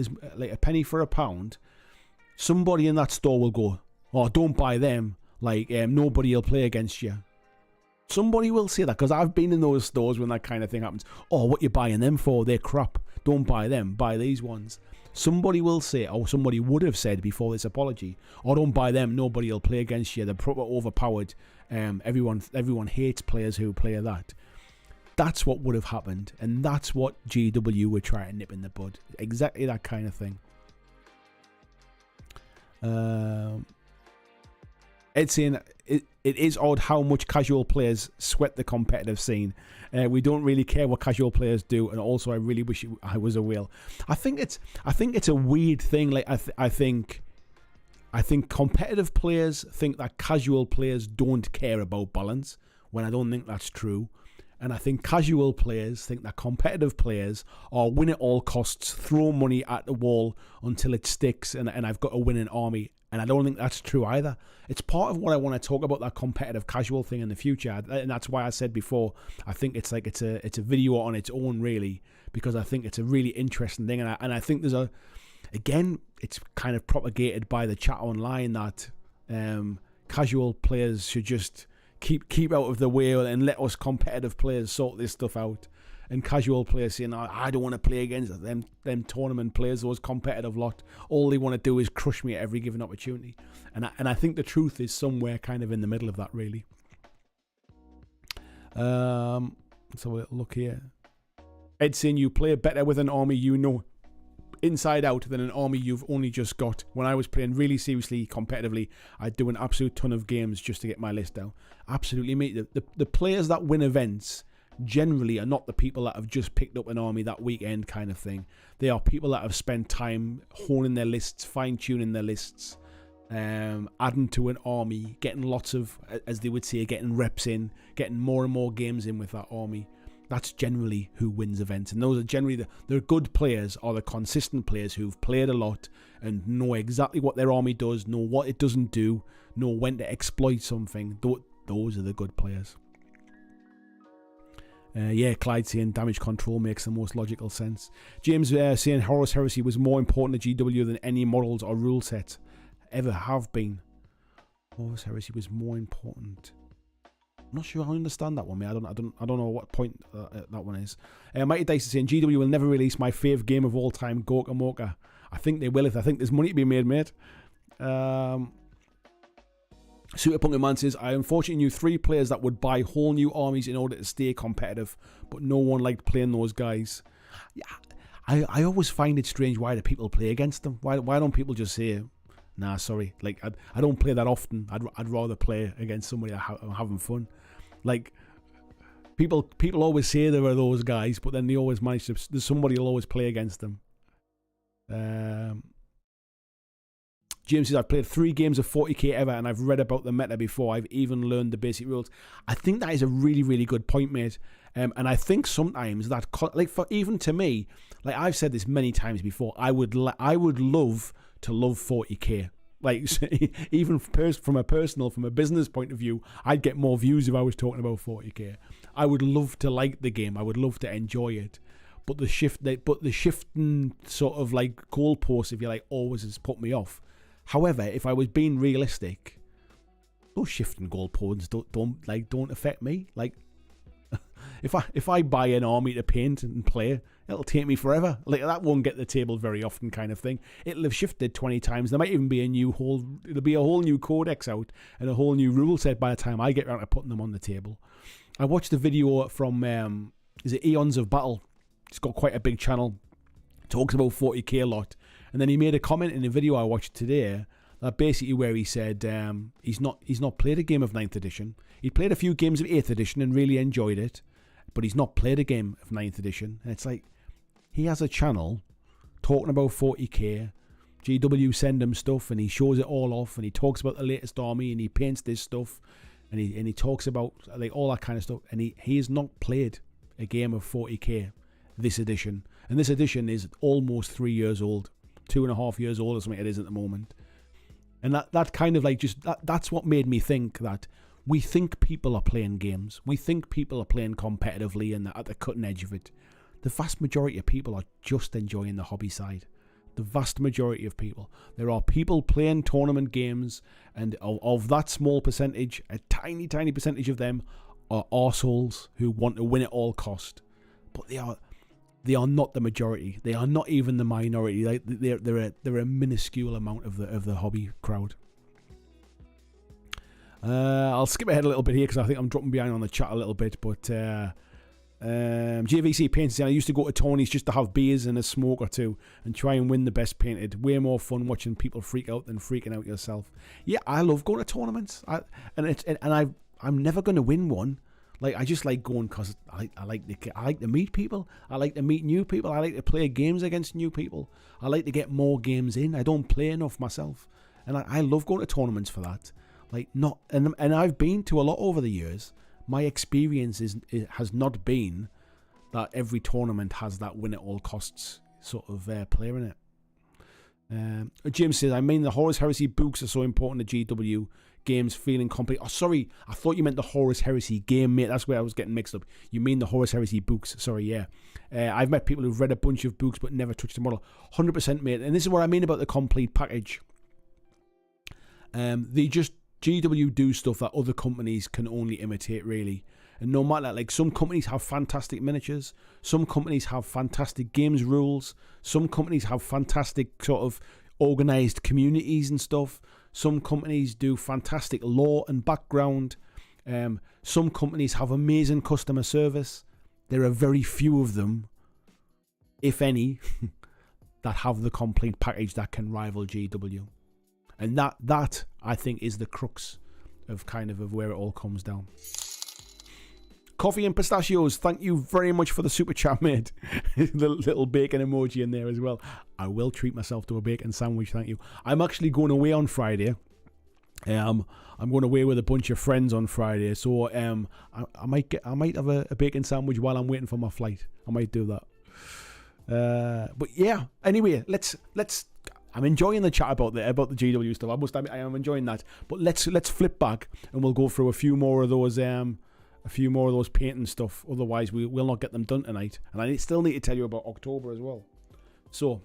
a penny for a pound, somebody in that store will go, oh, don't buy them. Like, nobody will play against you. Somebody will say that, because I've been in those stores when that kind of thing happens. Oh, what you buying them for? They're crap. Don't buy them. Buy these ones. Somebody will say, or somebody would have said before this apology, oh, don't buy them. Nobody will play against you. They're proper overpowered. Everyone hates players who play that. That's what would have happened, and that's what GW were trying to nip in the bud. Exactly that kind of thing. It's saying it is odd how much casual players sweat the competitive scene. We don't really care what casual players do, and also I really wish I was a whale. I think it's a weird thing. Like I think competitive players think that casual players don't care about balance, when I don't think that's true. And I think casual players think that competitive players are win at all costs, throw money at the wall until it sticks, and I've got a winning army. And I don't think that's true either. It's part of what I want to talk about, that competitive casual thing in the future. And that's why I said before, I think it's like it's a video on its own, really, because I think it's a really interesting thing. And I think there's it's kind of propagated by the chat online that casual players should just keep out of the way and let us competitive players sort this stuff out. And casual players saying, I don't want to play against them tournament players, those competitive lot. All they want to do is crush me at every given opportunity. And I think the truth is somewhere kind of in the middle of that, really. Let's have a little look here. Ed saying, you play better with an army you know inside out than an army you've only just got. When I was playing really seriously, competitively, I'd do an absolute ton of games just to get my list out. Absolutely, mate. The players that win events generally are not the people that have just picked up an army that weekend kind of thing. They are people that have spent time honing their lists, fine-tuning their lists, adding to an army, getting lots of, as they would say, getting reps in, getting more and more games in with that army. That's generally who wins events. And those are generally the good players, or the consistent players who've played a lot and know exactly what their army does, know what it doesn't do, know when to exploit something. Those are the good players. Clyde saying damage control makes the most logical sense. James saying Horus Heresy was more important to GW than any models or rule sets ever have been. Horus Heresy was more important. I'm not sure I understand that one, mate. I don't know what point that one is. Mighty Dice is saying GW will never release my fave game of all time, Gorka Mocha. I think they will. I think there's money to be made, mate. Super Punkin Man says, I unfortunately knew 3 players that would buy whole new armies in order to stay competitive, but no one liked playing those guys. Yeah, I always find it strange, why do people play against them? Why don't people just say, nah, sorry, like I don't play that often. I'd rather play against somebody I'm having fun. Like people always say there are those guys, but then they always manage to. There's somebody who'll always play against them. James says, I've played 3 games of 40k ever, and I've read about the meta before. I've even learned the basic rules. I think that is a really, really good point, mate. And I think sometimes that, like, for even to me, like I've said this many times before, I would love to love 40k. Like, even from a business point of view, I'd get more views if I was talking about 40k. I would love to like the game. I would love to enjoy it. But the shifting sort of like goalposts, if you like, always has put me off. However, if I was being realistic, those shifting goalposts don't affect me. Like, if I buy an army to paint and play, it'll take me forever. Like, that won't get the table very often, kind of thing. It'll have shifted 20 times. There might even be it'll be a whole new codex out and a whole new rule set by the time I get around to putting them on the table. I watched a video from is it Eons of Battle? It's got quite a big channel. Talks about 40k a lot. And then he made a comment in a video I watched today that basically where he said he's not played a game of 9th edition. He played a few games of 8th edition and really enjoyed it, but he's not played a game of 9th edition. And it's like, he has a channel talking about 40k. GW send him stuff and he shows it all off and he talks about the latest army and he paints this stuff and he talks about like all that kind of stuff. And he has not played a game of 40k this edition. And this edition is almost 3 years old. 2.5 years old or something it is at the moment. And that kind of like just that's what made me think that we think people are playing games. We think people are playing competitively and at the cutting edge of it. The vast majority of people are just enjoying the hobby side. The vast majority of people. There are people playing tournament games, and of that small percentage, a tiny, tiny percentage of them are arseholes who want to win at all cost. But they are not the majority. They are not even the minority. They're a minuscule amount of the hobby crowd. I'll skip ahead a little bit here because I think I'm dropping behind on the chat a little bit. But JVC Painting saying, I used to go to Tony's just to have beers and a smoke or two and try and win the best painted. Way more fun watching people freak out than freaking out yourself. Yeah, I love going to tournaments. I'm never going to win one. Like, I just like going because I like to meet people. I like to meet new people. I like to play games against new people. I like to get more games in. I don't play enough myself, and I love going to tournaments for that. Like, and I've been to a lot over the years. My experience has not been that every tournament has that win at all costs sort of player in it. Jim says, I mean the Horus Heresy books are so important to GW games feeling complete. Oh, sorry, I thought you meant the Horus Heresy game, mate. That's where I was getting mixed up. You mean the Horus Heresy books. Sorry, yeah. I've met people who've read a bunch of books but never touched the model. 100%, mate. And this is what I mean about the complete package. GW do stuff that other companies can only imitate, really. And no matter, like, some companies have fantastic miniatures, some companies have fantastic games rules, some companies have fantastic sort of organized communities and stuff, some companies do fantastic lore and background, some companies have amazing customer service. There are very few of them, if any, that have the complete package that can rival GW. And that I think is the crux of kind of where it all comes down. Coffee and pistachios, thank you very much for the super chat, mate. The little bacon emoji in there as well. I will treat myself to a bacon sandwich, thank you. I'm actually going away on Friday. I'm going away with a bunch of friends on Friday, so I might have a bacon sandwich while I'm waiting for my flight. I might do that. But yeah, anyway, let's. I'm enjoying the chat about the GW stuff. I must admit, I am enjoying that. But let's flip back and we'll go through a few more of those painting stuff. Otherwise, we'll not get them done tonight. And I still need to tell you about October as well. So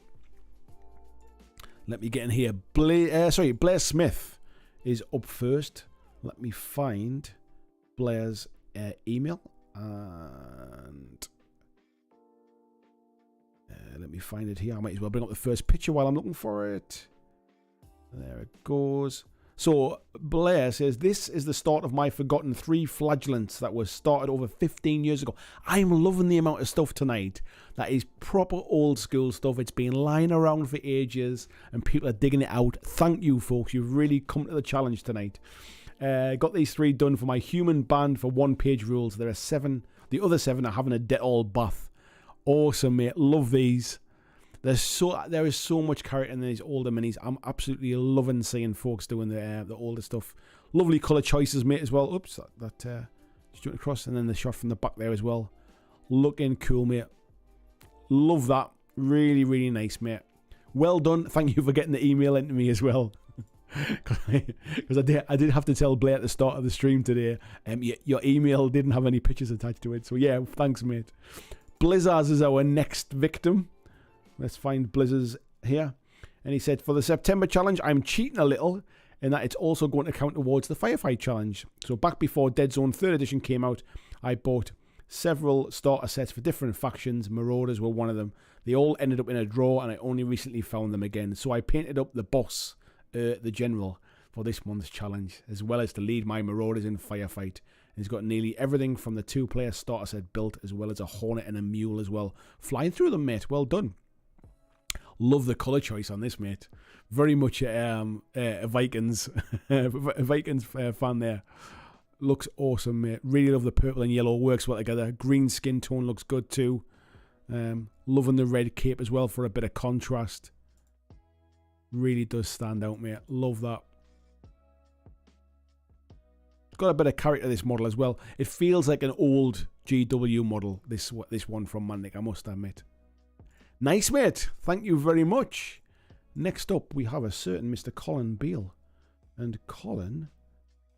let me get in here. Blair Smith is up first. Let me find Blair's email and. Let me find it here. I might as well bring up the first picture while I'm looking for it. There it goes. So Blair says, this is the start of my forgotten 3 flagellants that was started over 15 years ago. I'm loving the amount of stuff tonight. That is proper old school stuff. It's been lying around for ages and people are digging it out. Thank you, folks. You've really come to the challenge tonight. Got these 3 done for my human band for 1-page rules. There are 7. The other 7 are having a Dettol bath. Awesome, mate. Love these. There is so much character in these older minis. I'm absolutely loving seeing folks doing the older stuff. Lovely colour choices, mate, as well. Oops, that just went across. And then the shot from the back there as well. Looking cool, mate. Love that. Really, really nice, mate. Well done. Thank you for getting the email into me as well. Because I did have to tell Blair at the start of the stream today, your email didn't have any pictures attached to it. So yeah, thanks, mate. Blizzards is our next victim. Let's find Blizzards here. And he said, for the September challenge, I'm cheating a little in that it's also going to count towards the Firefight challenge. So back before Dead Zone 3rd edition came out, I bought several starter sets for different factions. Marauders were one of them. They all ended up in a drawer and I only recently found them again. So I painted up the boss, the general, for this month's challenge, as well as to lead my Marauders in Firefight. He's got nearly everything from the 2-player starter set built, as well as a Hornet and a Mule as well. Flying through them, mate. Well done. Love the colour choice on this, mate. Very much a Vikings, Vikings fan there. Looks awesome, mate. Really love the purple and yellow. Works well together. Green skin tone looks good too. Loving the red cape as well for a bit of contrast. Really does stand out, mate. Love that. Got a bit of character, this model as well. It feels like an old GW model, this one from Mantic, I must admit. Nice, mate. Thank you very much. Next up, we have a certain Mr. Colin Beale. And Colin,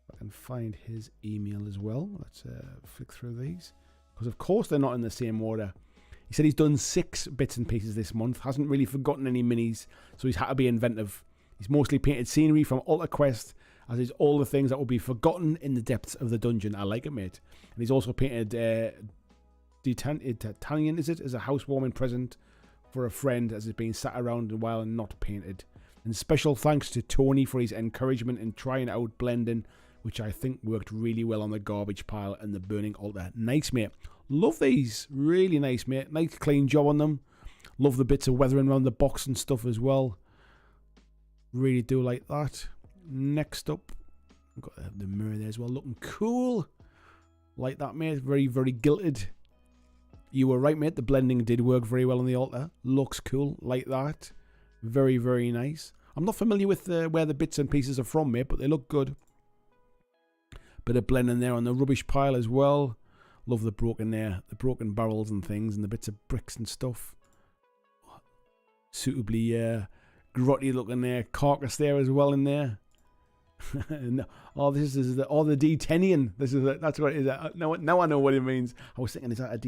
if I can find his email as well. Let's flick through these. Because, of course, they're not in the same order. He said he's done 6 bits and pieces this month. Hasn't really forgotten any minis, so he's had to be inventive. He's mostly painted scenery from Alter Quest, as is all the things that will be forgotten in the depths of the dungeon. I like it, mate. And he's also painted D'Artagnan, is it, as a housewarming present for a friend, as it's been sat around a while and not painted. And special thanks to Tony for his encouragement in trying out blending, which I think worked really well on the garbage pile and the burning altar. Nice, mate. Love these. Really nice, mate. Nice clean job on them. Love the bits of weathering around the box and stuff as well. Really do like that. Next up, we've got the mirror there as well. Looking cool. Like that, mate. Very, very gilded. You were right, mate. The blending did work very well on the altar. Looks cool. Like that. Very, very nice. I'm not familiar with where the bits and pieces are from, mate, but they look good. Bit of blending there on the rubbish pile as well. Love the broken barrels and things and the bits of bricks and stuff. Suitably grotty looking there. Carcass there as well in there. This is the D10ian. That's what it is. Now I know what it means. I was thinking, is that a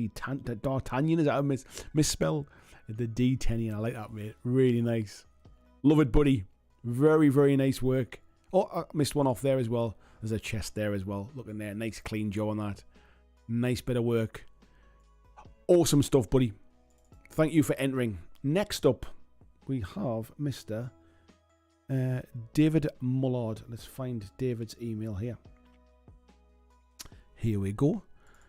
D'Artagnan? Is that a misspell? The D10ian. I like that, mate. Really nice. Love it, buddy. Very, very nice work. Oh, I missed one off there as well. There's a chest there as well. Looking there. Nice clean job on that. Nice bit of work. Awesome stuff, buddy. Thank you for entering. Next up, we have Mr. David Mullard. Let's find David's email here. Here we go.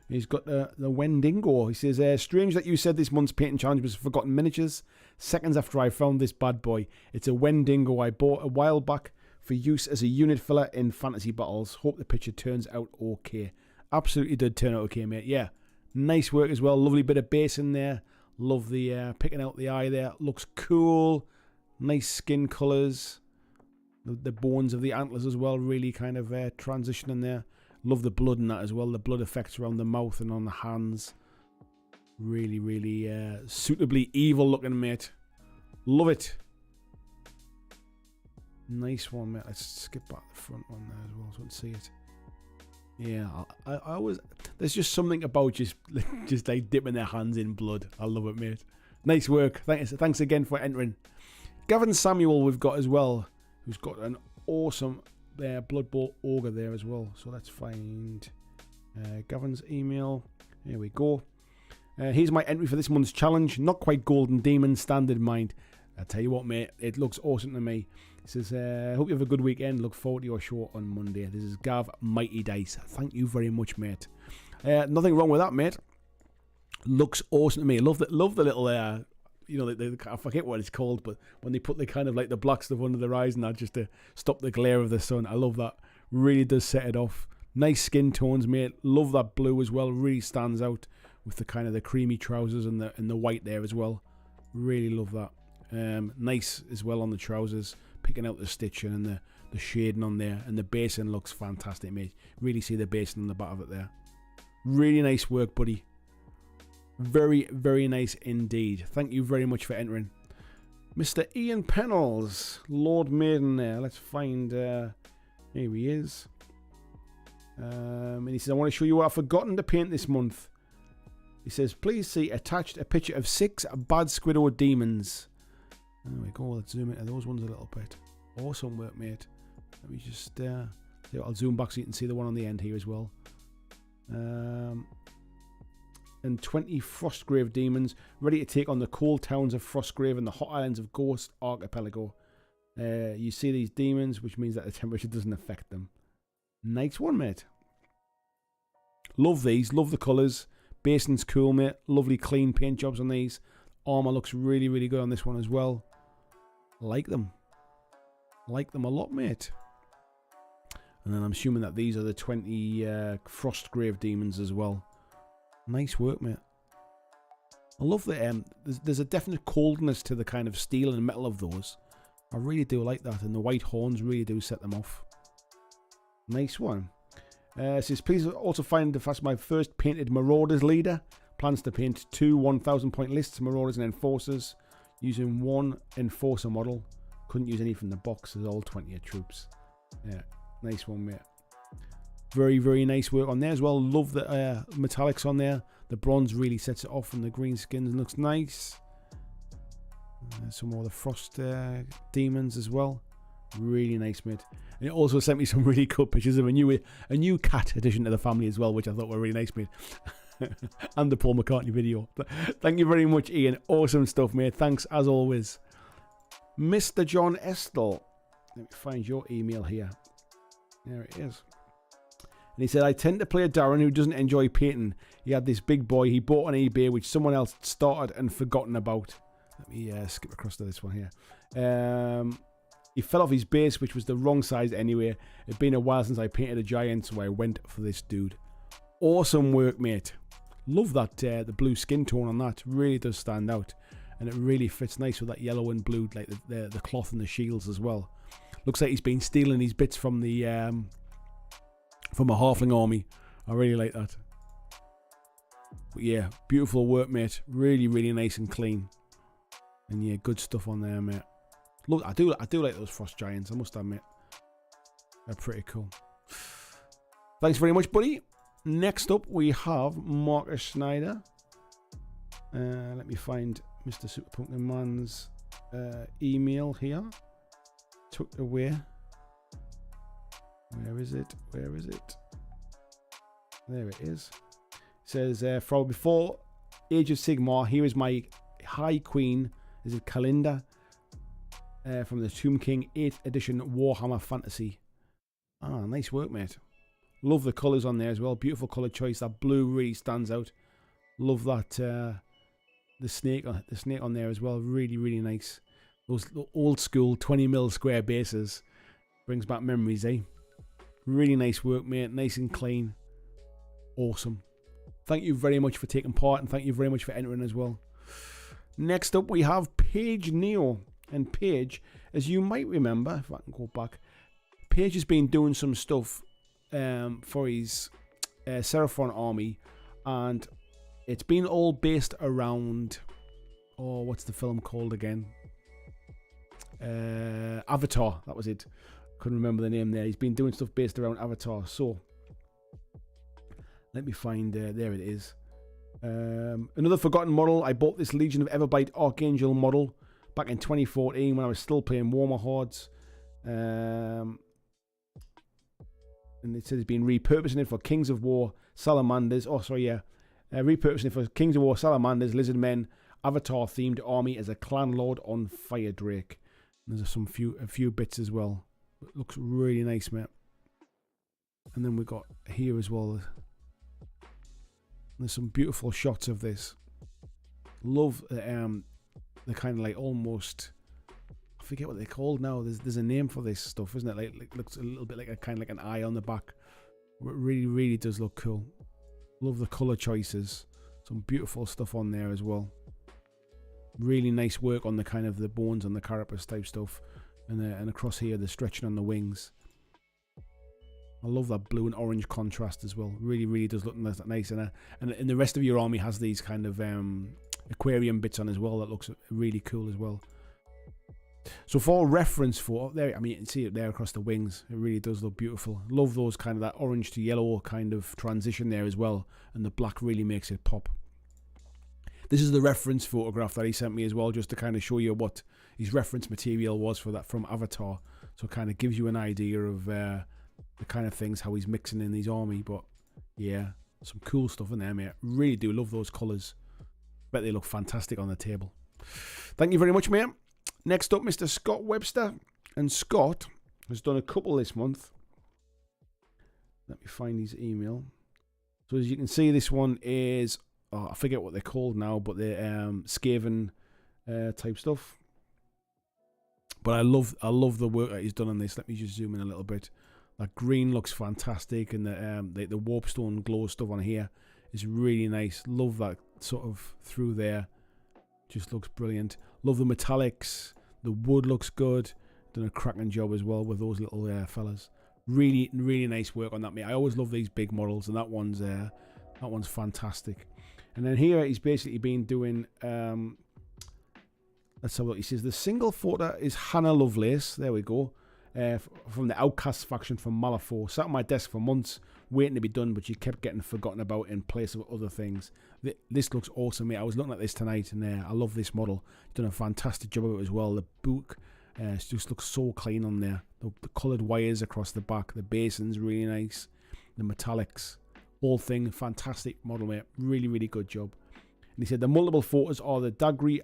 He's got the Wendigo. He says, strange that you said this month's painting challenge was Forgotten Miniatures. Seconds after I found this bad boy. It's a Wendigo I bought a while back for use as a unit filler in fantasy battles. Hope the picture turns out okay. Absolutely did turn out okay, mate. Yeah. Nice work as well. Lovely bit of base in there. Love the picking out the eye there. Looks cool. Nice skin colours. The bones of the antlers as well. Really kind of transitioning there. Love the blood in that as well. The blood effects around the mouth and on the hands. Really, really suitably evil looking, mate. Love it. Nice one, mate. Let's skip back the front one there as well so I can see it. Yeah, I always... There's just something about just like dipping their hands in blood. I love it, mate. Nice work. Thanks again for entering. Gavin Samuel we've got as well, who's got an awesome Blood Bowl Ogre there as well. So let's find Gavin's email. Here we go. Here's my entry for this month's challenge. Not quite Golden Demon, standard mind. I tell you what, mate, it looks awesome to me. He says, hope you have a good weekend. Look forward to your show on Monday. This is Gav Mighty Dice. Thank you very much, mate. Nothing wrong with that, mate. Looks awesome to me. Love the little, I forget what it's called, but when they put the kind of like the black stuff under their eyes and that just to stop the glare of the sun. I love that. Really does set it off. Nice skin tones, mate. Love that blue as well. Really stands out with the kind of the creamy trousers and the white there as well. Really love that. Nice as well on the trousers. Picking out the stitching and the shading on there. And the basing looks fantastic, mate. Really see the basing on the back of it there. Really nice work, buddy. Very, very nice indeed. Thank you very much for entering. Mr. Ian Pennells. Lord Maiden there. Let's find... here he is. And he says, I want to show you what I've forgotten to paint this month. He says, please see attached a picture of 6 bad Squidward demons. There we go. Let's zoom into those ones a little bit. Awesome work, mate. Let me just... I'll zoom back so you can see the one on the end here as well. And 20 Frostgrave demons ready to take on the cold towns of Frostgrave and the hot islands of Ghost Archipelago. You see these demons, which means that the temperature doesn't affect them. Nice one, mate. Love these. Love the colours. Basing's cool, mate. Lovely clean paint jobs on these. Armour looks really, really good on this one as well. Like them. Like them a lot, mate. And then I'm assuming that these are the 20 Frostgrave demons as well. Nice work, mate. I love that there's a definite coldness to the kind of steel and metal of those. I really do like that. And the white horns really do set them off. Nice one. It says, please also find that's my first painted Marauders leader. Plans to paint 2 1,000 point lists, Marauders and Enforcers. Using 1 Enforcer model. Couldn't use any from the box. There's all 20 troops. Yeah, nice one, mate. Very, very nice work on there as well. Love the metallics on there. The bronze really sets it off, and the green skins looks nice. Some more of the frost demons as well. Really nice, mate. And it also sent me some really cool pictures of a new cat addition to the family as well, which I thought were really nice, mate. And the Paul McCartney video. Thank you very much, Ian. Awesome stuff, mate. Thanks as always. Mr. John Estelle. Let me find your email here. There it is. And he said, I tend to play a Darren who doesn't enjoy painting. He had this big boy he bought on eBay, which someone else started and forgotten about. Let me skip across to this one here. He fell off his base, which was the wrong size anyway. It'd been a while since I painted a giant, so I went for this dude. Awesome work, mate. Love that, the blue skin tone on that. Really does stand out. And it really fits nice with that yellow and blue, like the cloth and the shields as well. Looks like he's been stealing these bits from the from a halfling army. I really like that. But yeah, beautiful work, mate. Really, really nice and clean. And yeah, good stuff on there, mate. Look, I do like those frost giants, I must admit. They're pretty cool. Thanks very much, buddy. Next up, we have Marcus Snyder. Let me find Mr. Super Pumpkin Man's email here. Tucked away. Where is it? Where is it? There it is. It says, from before Age of Sigmar, here is my High Queen. Is it Kalinda? From the Tomb King 8th edition Warhammer Fantasy. Ah, nice work, mate. Love the colours on there as well. Beautiful colour choice. That blue really stands out. Love that the snake on there as well. Really, really nice. Those old school 20mm square bases. Brings back memories, eh? Really nice work, mate. Nice and clean. Awesome. Thank you very much for taking part, and thank you very much for entering as well. Next up, we have Paige Neo. And Paige, as you might remember, if I can go back, Paige has been doing some stuff for his Seraphon army, and it's been all based around, oh, what's the film called again? Avatar, that was it. Couldn't remember the name there. He's been doing stuff based around Avatar. So let me find, there it is. Another forgotten model. I bought this Legion of Everbite Archangel model back in 2014 when I was still playing Warhammer Hordes. And it says he's been repurposing it for Kings of War Salamanders. Oh, sorry, yeah. Repurposing it for Kings of War Salamanders, Lizard Men, Avatar themed army as a clan lord on Fire Drake. And there's a few bits as well. It looks really nice, mate. And then we got here as well. There's some beautiful shots of this. Love the kind of like almost, I forget what they're called now. There's a name for this stuff, isn't it? Like looks a little bit like a kind of like an eye on the back. It really, really does look cool. Love the color choices. Some beautiful stuff on there as well. Really nice work on the kind of the bones and the carapace type stuff, and across here the stretching on the wings. I love that blue and orange contrast as well. Really, really does look nice. And the rest of your army has these kind of aquarium bits on as well. That looks really cool as well. So for reference, there, I mean, you can see it there across the wings. It really does look beautiful. Love those kind of that orange to yellow kind of transition there as well, and the black really makes it pop. This is the reference photograph that he sent me as well, just to kind of show you what his reference material was for that from Avatar. So it kind of gives you an idea of the kind of things, how he's mixing in his army. But yeah, some cool stuff in there, mate. Really do love those colours. Bet they look fantastic on the table. Thank you very much, mate. Next up, Mr. Scott Webster. And Scott has done a couple this month. Let me find his email. So as you can see, this one is, oh, I forget what they're called now, but they're Skaven type stuff. But I love the work that he's done on this. Let me just zoom in a little bit. That green looks fantastic, and the warpstone glow stuff on here is really nice. Love that sort of through there. Just looks brilliant. Love the metallics. The wood looks good. Done a cracking job as well with those little fellas. Really, really nice work on that, mate. I always love these big models, and that one's fantastic. And then here he's basically been doing. Let's have a look. He says the single photo is Hannah Lovelace. There we go. From the Outcast faction from Malifaux. Sat on my desk for months waiting to be done, but she kept getting forgotten about in place of other things. This looks awesome, mate. I was looking at this tonight, and I love this model. Done a fantastic job of it as well. The book just looks so clean on there. The coloured wires across the back. The basins really nice. The metallics. Whole thing, fantastic model, mate. Really, really good job. And he said the multiple photos are the Dragrai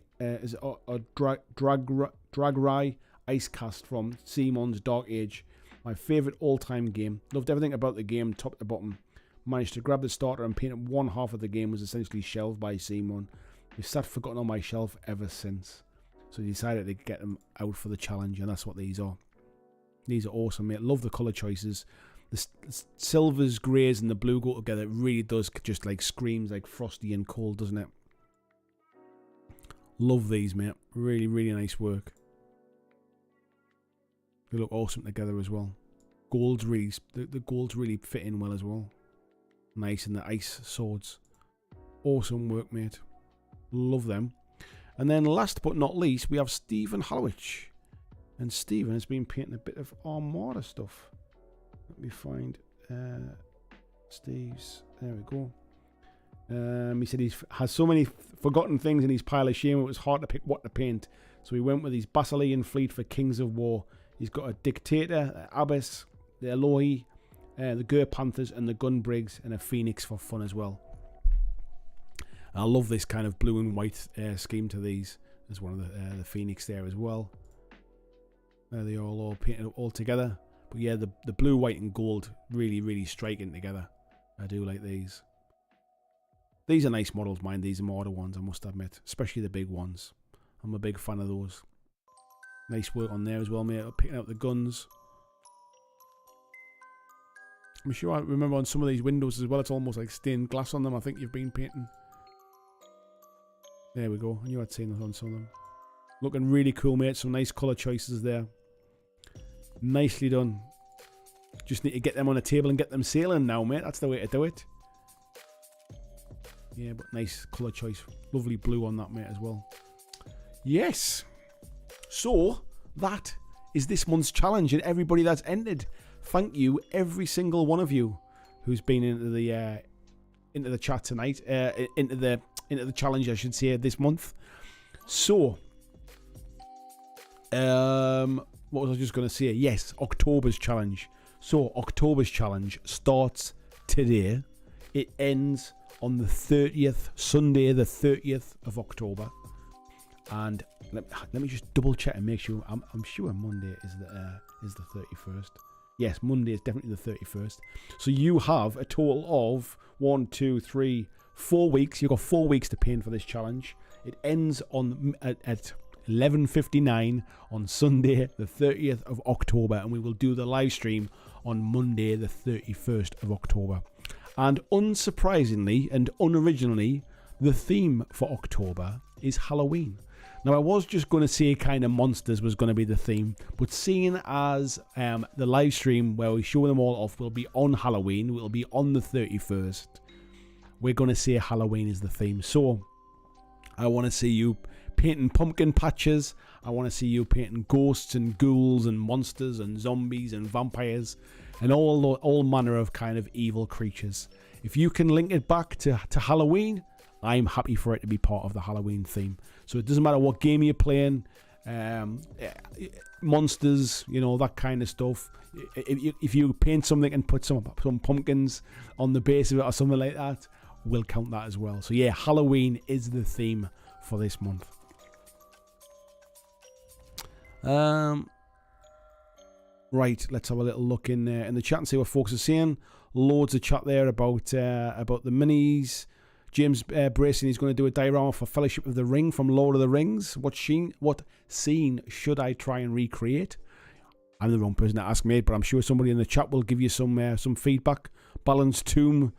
Icecast from Simon's Dark Age. My favourite all-time game. Loved everything about the game, top to bottom. Managed to grab the starter and paint up one half of the game, was essentially shelved by Simon. They've sat forgotten on my shelf ever since. So I decided to get them out for the challenge, and that's what these are. These are awesome, mate. Love the colour choices. The silvers, greys, and the blue go together. It really does just like screams like frosty and cold, doesn't it? Love these, mate. Really, really nice work. They look awesome together as well. Gold's really, the golds really fit in well as well. Nice, and the ice swords. Awesome work, mate. Love them. And then last but not least, we have Stephen Hallowich. And Stephen has been painting a bit of Armada stuff. Let me find Steve's. There we go. He said he has so many forgotten things in his pile of shame, it was hard to pick what to paint. So he went with his Basilean fleet for Kings of War. He's got a Dictator, Abyss, the Elohi, the Gur Panthers, and the Gunbrigs, and a Phoenix for fun as well. I love this kind of blue and white scheme to these. There's one of the Phoenix there as well. There they all painted all together. But yeah, the blue, white, and gold really, really striking together. I do like these. These are nice models, mind. These are Armada ones, I must admit. Especially the big ones. I'm a big fan of those. Nice work on there as well, mate. Picking out the guns. I'm sure I remember on some of these windows as well, it's almost like stained glass on them. I think you've been painting. There we go. I knew I'd seen that on some of them. Looking really cool, mate. Some nice colour choices there. Nicely done. Just need to get them on a table and get them sailing now, mate. That's the way to do it. Yeah, but nice colour choice. Lovely blue on that, mate, as well. Yes. So, that is this month's challenge, and everybody that's entered. Thank you, every single one of you who's been into the chat tonight, into the challenge, I should say, this month. So, what was I just going to say? Yes, October's challenge. So, October's challenge starts today. It ends on the 30th, Sunday the 30th of October. And let me just double check and make sure. I'm sure Monday is the 31st. Yes, Monday is definitely the 31st. So you have a total of 1, 2, 3, 4 weeks. You've got 4 weeks to paint for this challenge. It ends on at 11:59 on Sunday the 30th of October, and we will do the live stream on Monday the 31st of October. And unsurprisingly and unoriginally, the theme for October is Halloween. Now, I was just going to say kind of monsters was going to be the theme, but seeing as the live stream where we show them all off will be on Halloween, will be on the 31st, we're going to say Halloween is the theme. So, I want to see you painting pumpkin patches. I want to see you painting ghosts and ghouls and monsters and zombies and vampires and all manner of kind of evil creatures. If you can link it back to Halloween, I'm happy for it to be part of the Halloween theme. So it doesn't matter what game you're playing, monsters, you know, that kind of stuff. If you paint something and put some pumpkins on the base of it or something like that, we'll count that as well. So yeah, Halloween is the theme for this month. Right, let's have a little look in the chat and see what folks are saying. Loads of chat there about the minis. James Bracing is going to do a diorama for Fellowship of the Ring from Lord of the Rings. What scene should I try and recreate? I'm the wrong person to ask, mate, but I'm sure somebody in the chat will give you some feedback. Balanced Tomb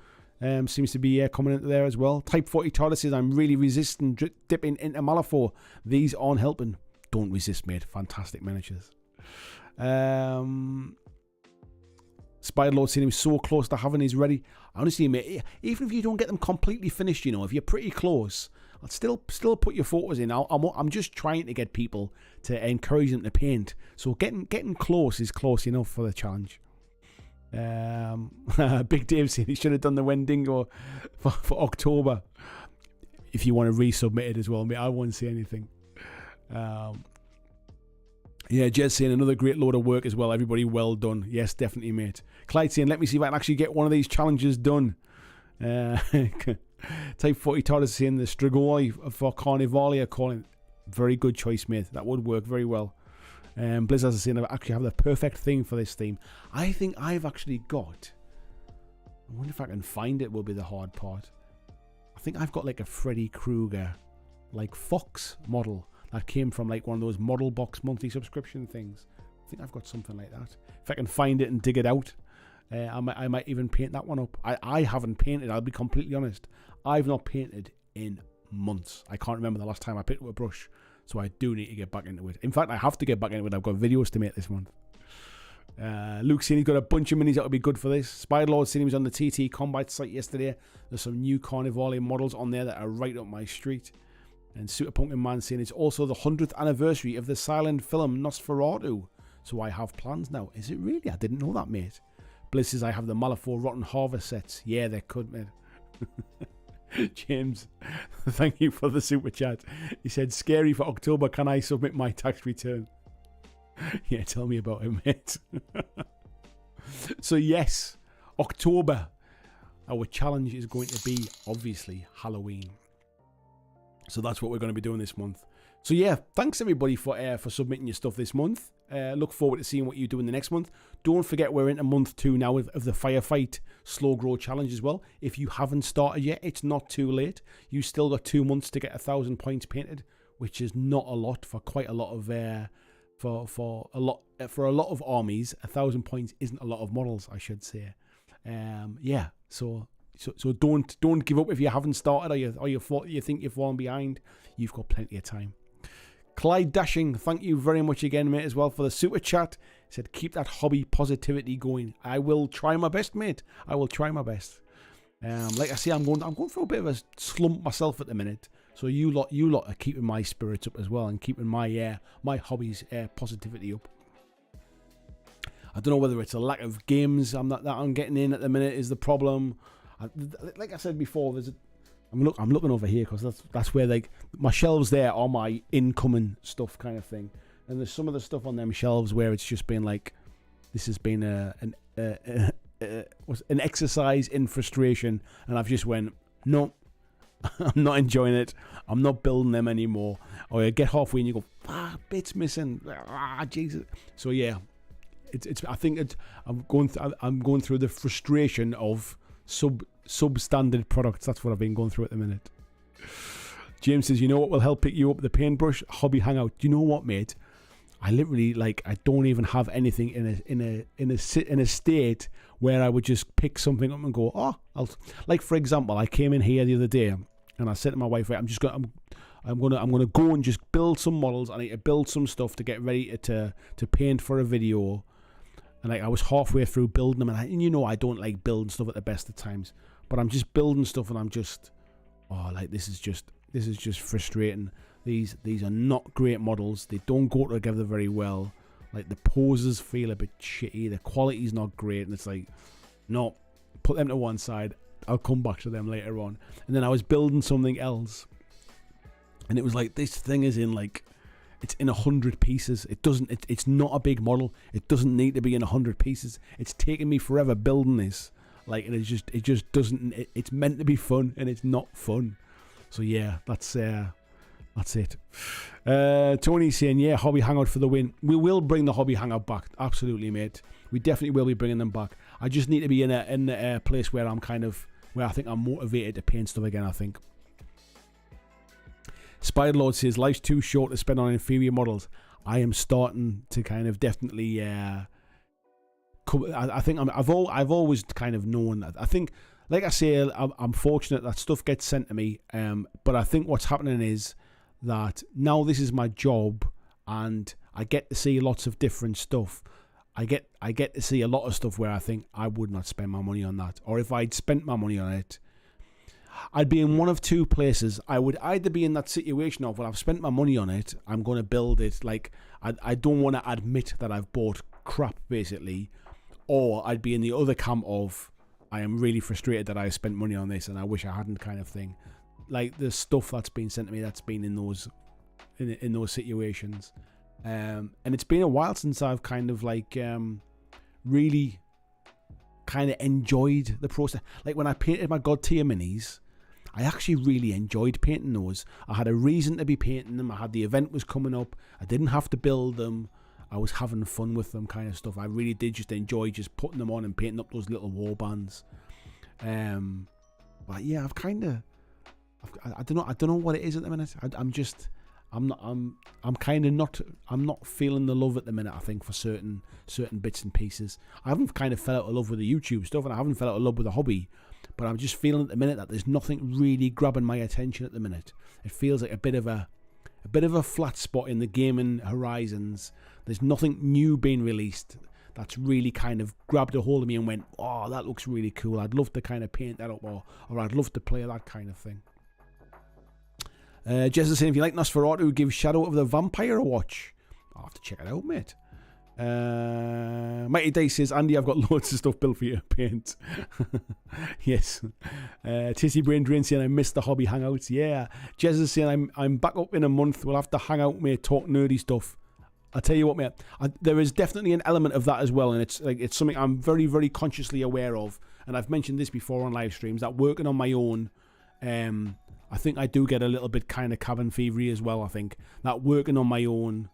seems to be coming into there as well. Type 40 TARDIS says, I'm really resisting dipping into Malifaux. These aren't helping. Don't resist, mate. Fantastic miniatures. Spider-Lord saying he was so close to having his ready. Honestly, mate, even if you don't get them completely finished, you know, if you're pretty close, I'll still put your photos in. I'm just trying to get people to encourage them to paint. So getting close is close enough for the challenge. Big Dave saying he should have done the Wendigo for October. If you want to resubmit it as well, mate, I won't say anything. Yeah, Jez saying another great load of work as well. Everybody, well done. Yes, definitely, mate. Clyde saying, let me see if I can actually get one of these challenges done. Type 40 TARDIS saying the Strigoi for Carnivalia calling. Very good choice, mate. That would work very well. Blizzard's saying I actually have the perfect thing for this theme. I think I've actually got I wonder if I can find it will be the hard part. I think I've got like a Freddy Krueger, like Fox model that came from like one of those model box monthly subscription things. I think I've got something like that. If I can find it and dig it out, I might even paint that one up. I haven't painted, I'll be completely honest. I've not painted in months. I can't remember the last time I picked up a brush, so I do need to get back into it. In fact, I have to get back into it. I've got videos to make this month. Luke's saying he's got a bunch of minis that would be good for this. Spider-Lord's saying he was on the TT Combat site yesterday. There's some new Carnivale models on there that are right up my street. And Super Pumpkin Man saying it's also the 100th anniversary of the silent film Nosferatu. So I have plans now. Is it really? I didn't know that, mate. Bliss says I have the Malifaux Rotten Harvest sets. Yeah, they could, mate. James, thank you for the super chat. He said, scary for October. Can I submit my tax return? Yeah, tell me about it, mate. So yes, October, our challenge is going to be obviously Halloween. So that's what we're going to be doing this month. So yeah, thanks everybody for submitting your stuff this month. Look forward to seeing what you do in the next month. Don't forget we're into month 2 now of the Firefight Slow Grow Challenge as well. If you haven't started yet, it's not too late. You still got 2 months to get 1,000 points painted, which is not a lot for quite a lot of for a lot of armies. 1,000 points isn't a lot of models, I should say. Yeah, so don't give up if you haven't started or you think you've fallen behind. You've got plenty of time. Clyde Dashing, thank you very much again, mate, as well for the super chat. He said, keep that hobby positivity going. I will try my best, mate. I will try my best. Like I say, I'm going through a bit of a slump myself at the minute. So you lot are keeping my spirits up as well and keeping my my hobbies positivity up. I don't know whether it's a lack of games I'm getting in at the minute is the problem. Like I said before, I'm looking over here because that's where like my shelves there are my incoming stuff kind of thing, and there's some of the stuff on them shelves where it's just been like, this has been an exercise in frustration, and I've just went, no, I'm not enjoying it. I'm not building them anymore. Or you get halfway and you go, bits missing. Jesus. So yeah, I think I'm going through the frustration of substandard products. That's what I've been going through at the minute. James says, you know what will help pick you up? The paintbrush hobby hangout. Do you know what, mate? I literally I don't even have anything in a state where I would just pick something up and go, like for example, I came in here the other day and I said to my wife, right, I'm gonna go and just build some models. I need to build some stuff to get ready to paint for a video. And I was halfway through building them, and I don't like building stuff at the best of times, but I'm just building stuff, and I'm just, this is just frustrating. These are not great models. They don't go together very well. Like the poses feel a bit shitty. The quality's not great, and it's like, no, put them to one side. I'll come back to them later on. And then I was building something else, and it was like, this thing is in like, it's in 100 pieces. It's not a big model. It doesn't need to be in 100 pieces. It's taken me forever building this. Like it just doesn't. It's meant to be fun, and it's not fun. So yeah, that's it. Tony's saying, yeah, hobby hangout for the win. We will bring the hobby hangout back. Absolutely, mate. We definitely will be bringing them back. I just need to be in a place where I think I'm motivated to paint stuff again. I think. Spider-Lord says, life's too short to spend on inferior models. I am starting to kind of definitely, I think I've always kind of known that. I think, like I say, I'm fortunate that stuff gets sent to me, but I think what's happening is that now this is my job, and I get to see lots of different stuff. I get to see a lot of stuff where I think I would not spend my money on that, or if I'd spent my money on it, I'd be in one of two places. I would either be in that situation of, well, I've spent my money on it, I'm going to build it. Like, I don't want to admit that I've bought crap, basically. Or I'd be in the other camp of, I am really frustrated that I spent money on this and I wish I hadn't, kind of thing. Like, the stuff that's been sent to me, that's been in those situations. And it's been a while since I've kind of like really kind of enjoyed the process. Like when I painted my God tier minis, I actually really enjoyed painting those. I had a reason to be painting them. I had the event was coming up. I didn't have to build them. I was having fun with them, kind of stuff. I really did just enjoy just putting them on and painting up those little war bands. But yeah, I don't know what it is at the minute. I'm not feeling the love at the minute, I think, for certain bits and pieces. I haven't kind of fell out of love with the YouTube stuff, and I haven't fell out of love with the hobby, but I'm just feeling at the minute that there's nothing really grabbing my attention at the minute. It feels like a bit of a flat spot in the gaming horizons. There's nothing new being released that's really kind of grabbed a hold of me and went, oh, that looks really cool. I'd love to kind of paint that up, or I'd love to play that kind of thing. Jess is saying, if you like Nosferatu, give Shadow of the Vampire a watch. I'll have to check it out, mate. Mighty Dice says, Andy, I've got loads of stuff built for you to paint. Yes. Tissy Brain Drain saying, I missed the hobby hangouts. Yeah. Jess is saying, I'm back up in a month. We'll have to hang out, mate, talk nerdy stuff. I'll tell you what, mate, there is definitely an element of that as well, and it's something I'm very, very consciously aware of, and I've mentioned this before on live streams, that working on my own, I think I do get a little bit kind of cabin fevery as well. I think that working on my own,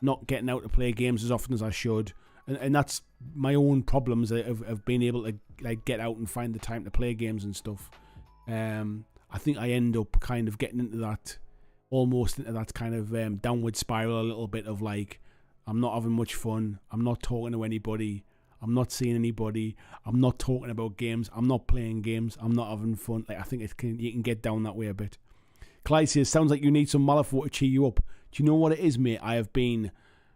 not getting out to play games as often as I should, and that's my own problems of being able to like get out and find the time to play games and stuff. I think I end up kind of getting into that, almost into that kind of downward spiral a little bit of like, I'm not having much fun, I'm not talking to anybody, I'm not seeing anybody, I'm not talking about games, I'm not playing games, I'm not having fun. Like, I think you can get down that way a bit. Clyde says, sounds like you need some Malifaux to cheer you up. Do you know what it is, mate? I have been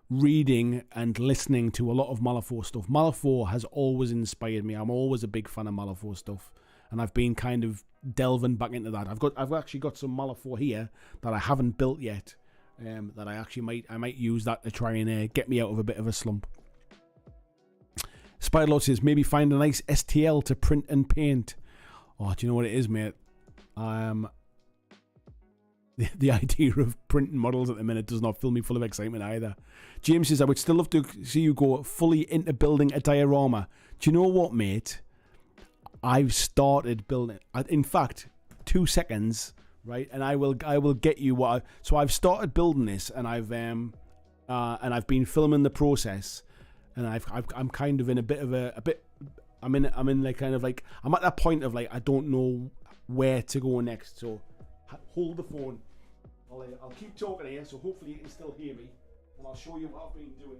reading and listening to a lot of Malifaux stuff. Malifaux has always inspired me. I'm always a big fan of Malifaux stuff, and I've been kind of delving back into that. I've actually got some Malifaux here that I haven't built yet, that I might use that to try and get me out of a bit of a slump. Spiderlord says, maybe find a nice STL to print and paint. Oh, do you know what it is, mate? The idea of printing models at the minute does not fill me full of excitement either. James says, I would still love to see you go fully into building a diorama. Do you know what, mate? I've started building. In fact, 2 seconds, right? And I will get you what. So I've started building this, and I've been filming the process, and I'm kind of in a bit of a bit. I'm in like kind of like, I'm at that point of like, I don't know where to go next. So hold the phone. I'll keep talking here, so hopefully you can still hear me, and I'll show you what I've been doing.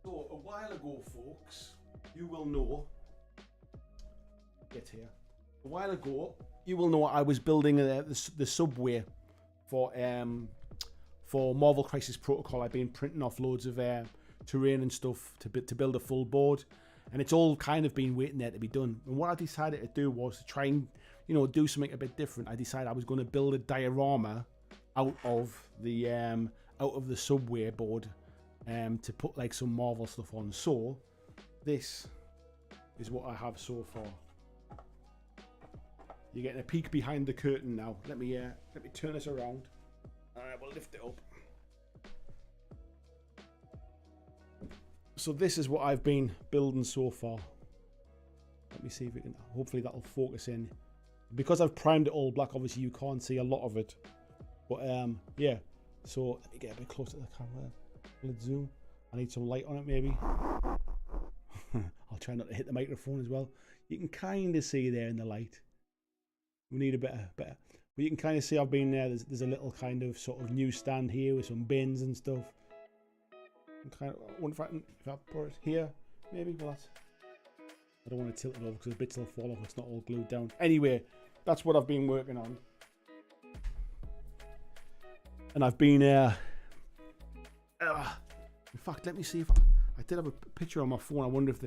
So a while ago, folks, you will know. Get here. A while ago, you will know I was building the subway for Marvel Crisis Protocol. I've been printing off loads of terrain and stuff to build a full board, and it's all kind of been waiting there to be done. And what I decided to do was to try and do something a bit different. I decided I was going to build a diorama out of the subway board. To put like some Marvel stuff on. So this is what I have so far. You're getting a peek behind the curtain now. Let me turn this around. Alright, we'll lift it up. So this is what I've been building so far. Let me see if we can, hopefully that'll focus in. Because I've primed it all black, obviously you can't see a lot of it. But yeah. So let me get a bit closer to the camera. Let's zoom. I need some light on it, maybe. I'll try not to hit the microphone as well. You can kind of see there in the light. We need a better. But you can kind of see I've been there. There's a little kind of sort of newsstand here with some bins and stuff. I wonder if I put it here, maybe. Well, I don't want to tilt it over because the bits will fall off. It's not all glued down. Anyway, that's what I've been working on. And I've been in fact, let me see if I did have a picture on my phone. I wonder if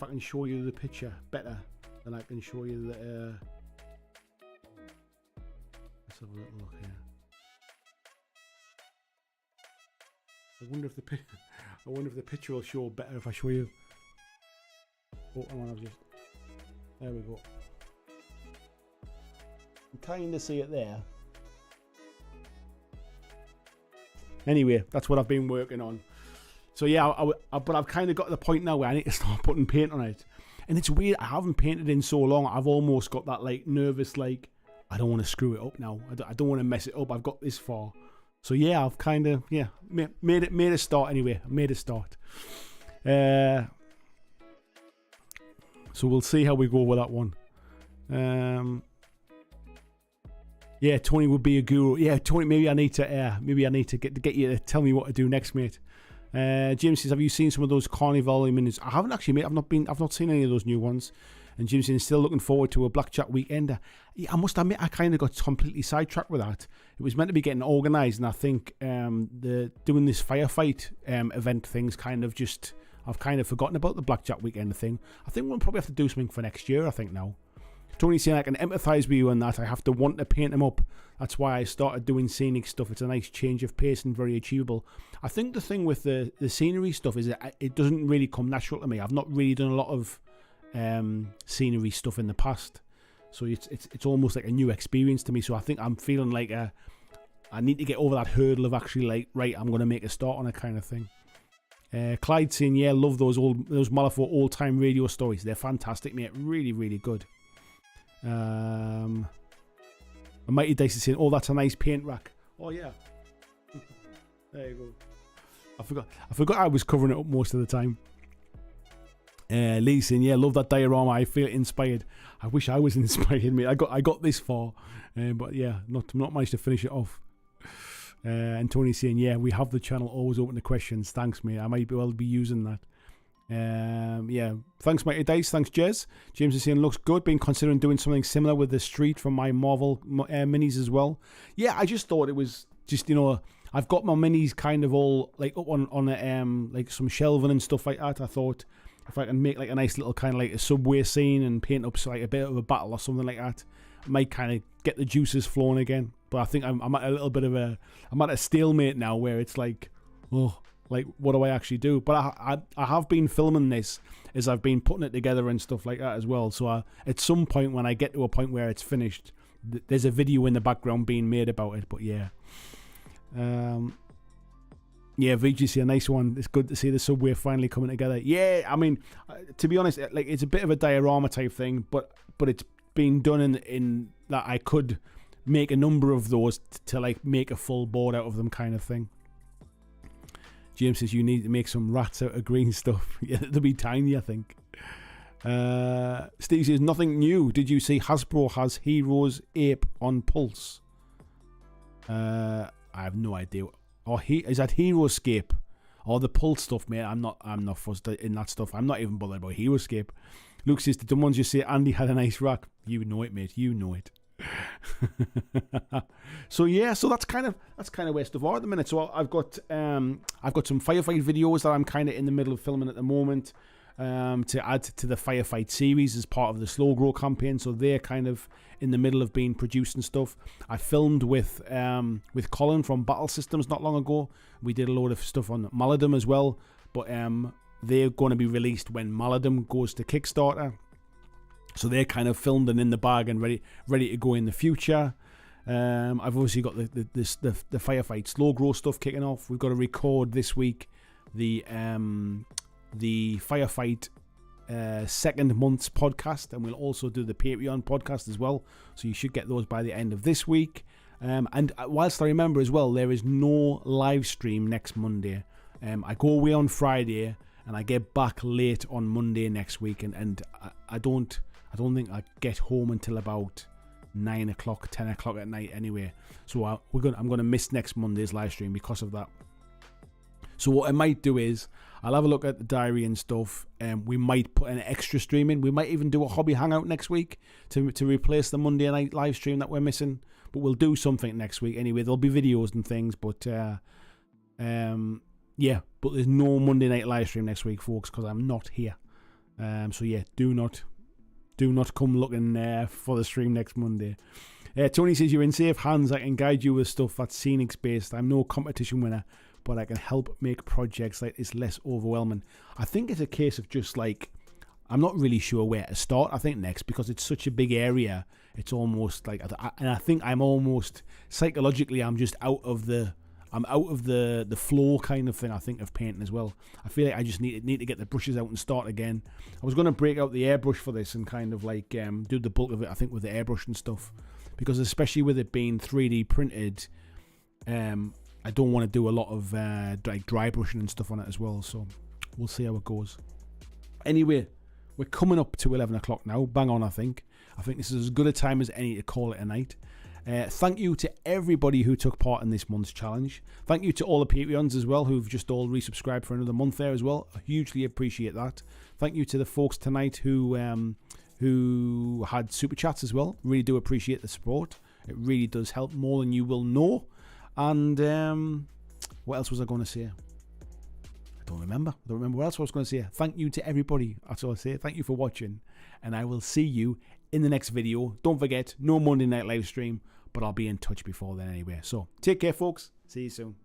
I can show you the picture better than I can show you the. Let's have a little look here. I wonder if the picture will show better if I show you. Oh, I want to just. There we go. You kind of see it there. Anyway, that's what I've been working on. So yeah, but I've kind of got to the point now where I need to start putting paint on it. And it's weird, I haven't painted in so long. I've almost got that like nervous, like, I don't want to screw it up now. I don't want to mess it up. I've got this far. So yeah, I've kind of, yeah, made a start anyway. I made a start. So we'll see how we go with that one. Yeah, Tony would be a guru. Yeah, Tony, maybe I need to get you to tell me what to do next, mate. James says, have you seen some of those Carnival minis? I haven't actually, mate. I've not seen any of those new ones. And James says, still looking forward to a BlackJack weekend. Yeah, I must admit, I kind of got completely sidetracked with that. It was meant to be getting organised, and I think doing this firefight event things I've kind of forgotten about the BlackJack weekend thing. I think we'll probably have to do something for next year, I think, now. Tony's saying I can empathise with you on that. I have to want to paint them up. That's why I started doing scenic stuff. It's a nice change of pace and very achievable. I think the thing with the scenery stuff is it doesn't really come natural to me. I've not really done a lot of scenery stuff in the past, so it's almost like a new experience to me. So I think I'm feeling like I need to get over that hurdle of actually like, right, I'm going to make a start on it kind of thing. Clyde saying, yeah, love those Malifaux old-time radio stories. They're fantastic, mate. Really, really good. Mighty Dice is saying, oh, that's a nice paint rack. Oh, yeah. There you go. I forgot I was covering it up most of the time. Lee saying, yeah, love that diorama. I feel inspired. I wish I was inspired, mate. I got this far, but yeah, not managed to finish it off. And Tony saying, yeah, we have the channel always open to questions. Thanks, mate. I might be using that. Yeah, thanks, Mighty Dice. Thanks, Jez. James is saying, looks good. Been considering doing something similar with the street from my Marvel minis as well. Yeah, I just thought it was just, I've got my minis kind of all like up on like some shelving and stuff like that. I thought if I can make like a nice little kind of like a subway scene and paint up like a bit of a battle or something like that, I might kind of get the juices flowing again. But I think I'm at a little bit of I'm at a stalemate now where it's like, oh, like what do I actually do? But I have been filming this as I've been putting it together and stuff like that as well. So at some point when I get to a point where it's finished, there's a video in the background being made about it. But yeah. Yeah, VGC, a nice one. It's good to see the subway finally coming together. Yeah, I mean, to be honest, like it's a bit of a diorama type thing, but it's been done in that I could make a number of those to like make a full board out of them kind of thing. James says you need to make some rats out of green stuff. Yeah, they'll be tiny, I think. Steve says nothing new. Did you see Hasbro has Heroes Ape on Pulse? I have no idea. Or is that Heroescape or the Pulse stuff, mate? I'm not fussed in that stuff. I'm not even bothered about Heroescape. Luke says the ones you say Andy had a nice rack. You know it, mate. You know it. So yeah, so that's kind of where stuff are at the minute. So I've got some firefight videos that I'm kind of in the middle of filming at the moment, to add to the firefight series as part of the Slow Grow campaign. So they're kind of in the middle of being produced and stuff. I filmed with Colin from Battle Systems not long ago. We did a load of stuff on Maladum as well, but they're going to be released when Maladum goes to Kickstarter. So they're kind of filmed and in the bag and ready to go in the future. I've obviously got the firefight Slow Grow stuff kicking off. We've got to record this week the firefight second month's podcast, and we'll also do the Patreon podcast as well. So you should get those by the end of this week. And whilst I remember as well, there is no live stream next Monday. I go away on Friday and I get back late on Monday next week, and I don't think I get home until about 9 o'clock, 10 o'clock at night anyway. So I'm going to miss next Monday's live stream because of that. So what I might do is I'll have a look at the diary and stuff, and we might put an extra stream in. We might even do a hobby hangout next week to replace the Monday night live stream that we're missing. But we'll do something next week anyway. There'll be videos and things, but yeah. But there's no Monday night live stream next week, folks, because I'm not here. So yeah, do not come looking for the stream next Monday. Tony says you're in safe hands. I can guide you with stuff that's scenics based. I'm no competition winner, but I can help make projects like this less overwhelming. I think it's a case of just like, I'm not really sure where to start, I think, next, because it's such a big area. It's almost like, and I think I'm almost, psychologically, I'm out of the flow kind of thing, I think, of painting as well. I feel like I just need to get the brushes out and start again. I was going to break out the airbrush for this and kind of like do the bulk of it, I think, with the airbrush and stuff, because especially with it being 3D printed, I don't want to do a lot of like dry brushing and stuff on it as well. So we'll see how it goes. Anyway, We're coming up to 11 o'clock now. Bang on, I think. I think this is as good a time as any to call it a night. Thank you to everybody who took part in this month's challenge. Thank you to all the Patreons as well who've just all resubscribed for another month there as well. I hugely appreciate that. Thank you to the folks tonight who had super chats as well. Really do appreciate the support. It really does help more than you will know. And what else was I going to say? I don't remember what else I was going to say. Thank you to everybody. That's all I say. Thank you for watching. And I will see you in the next video. Don't forget, no Monday night live stream, but I'll be in touch before then anyway. So take care, folks. See you soon.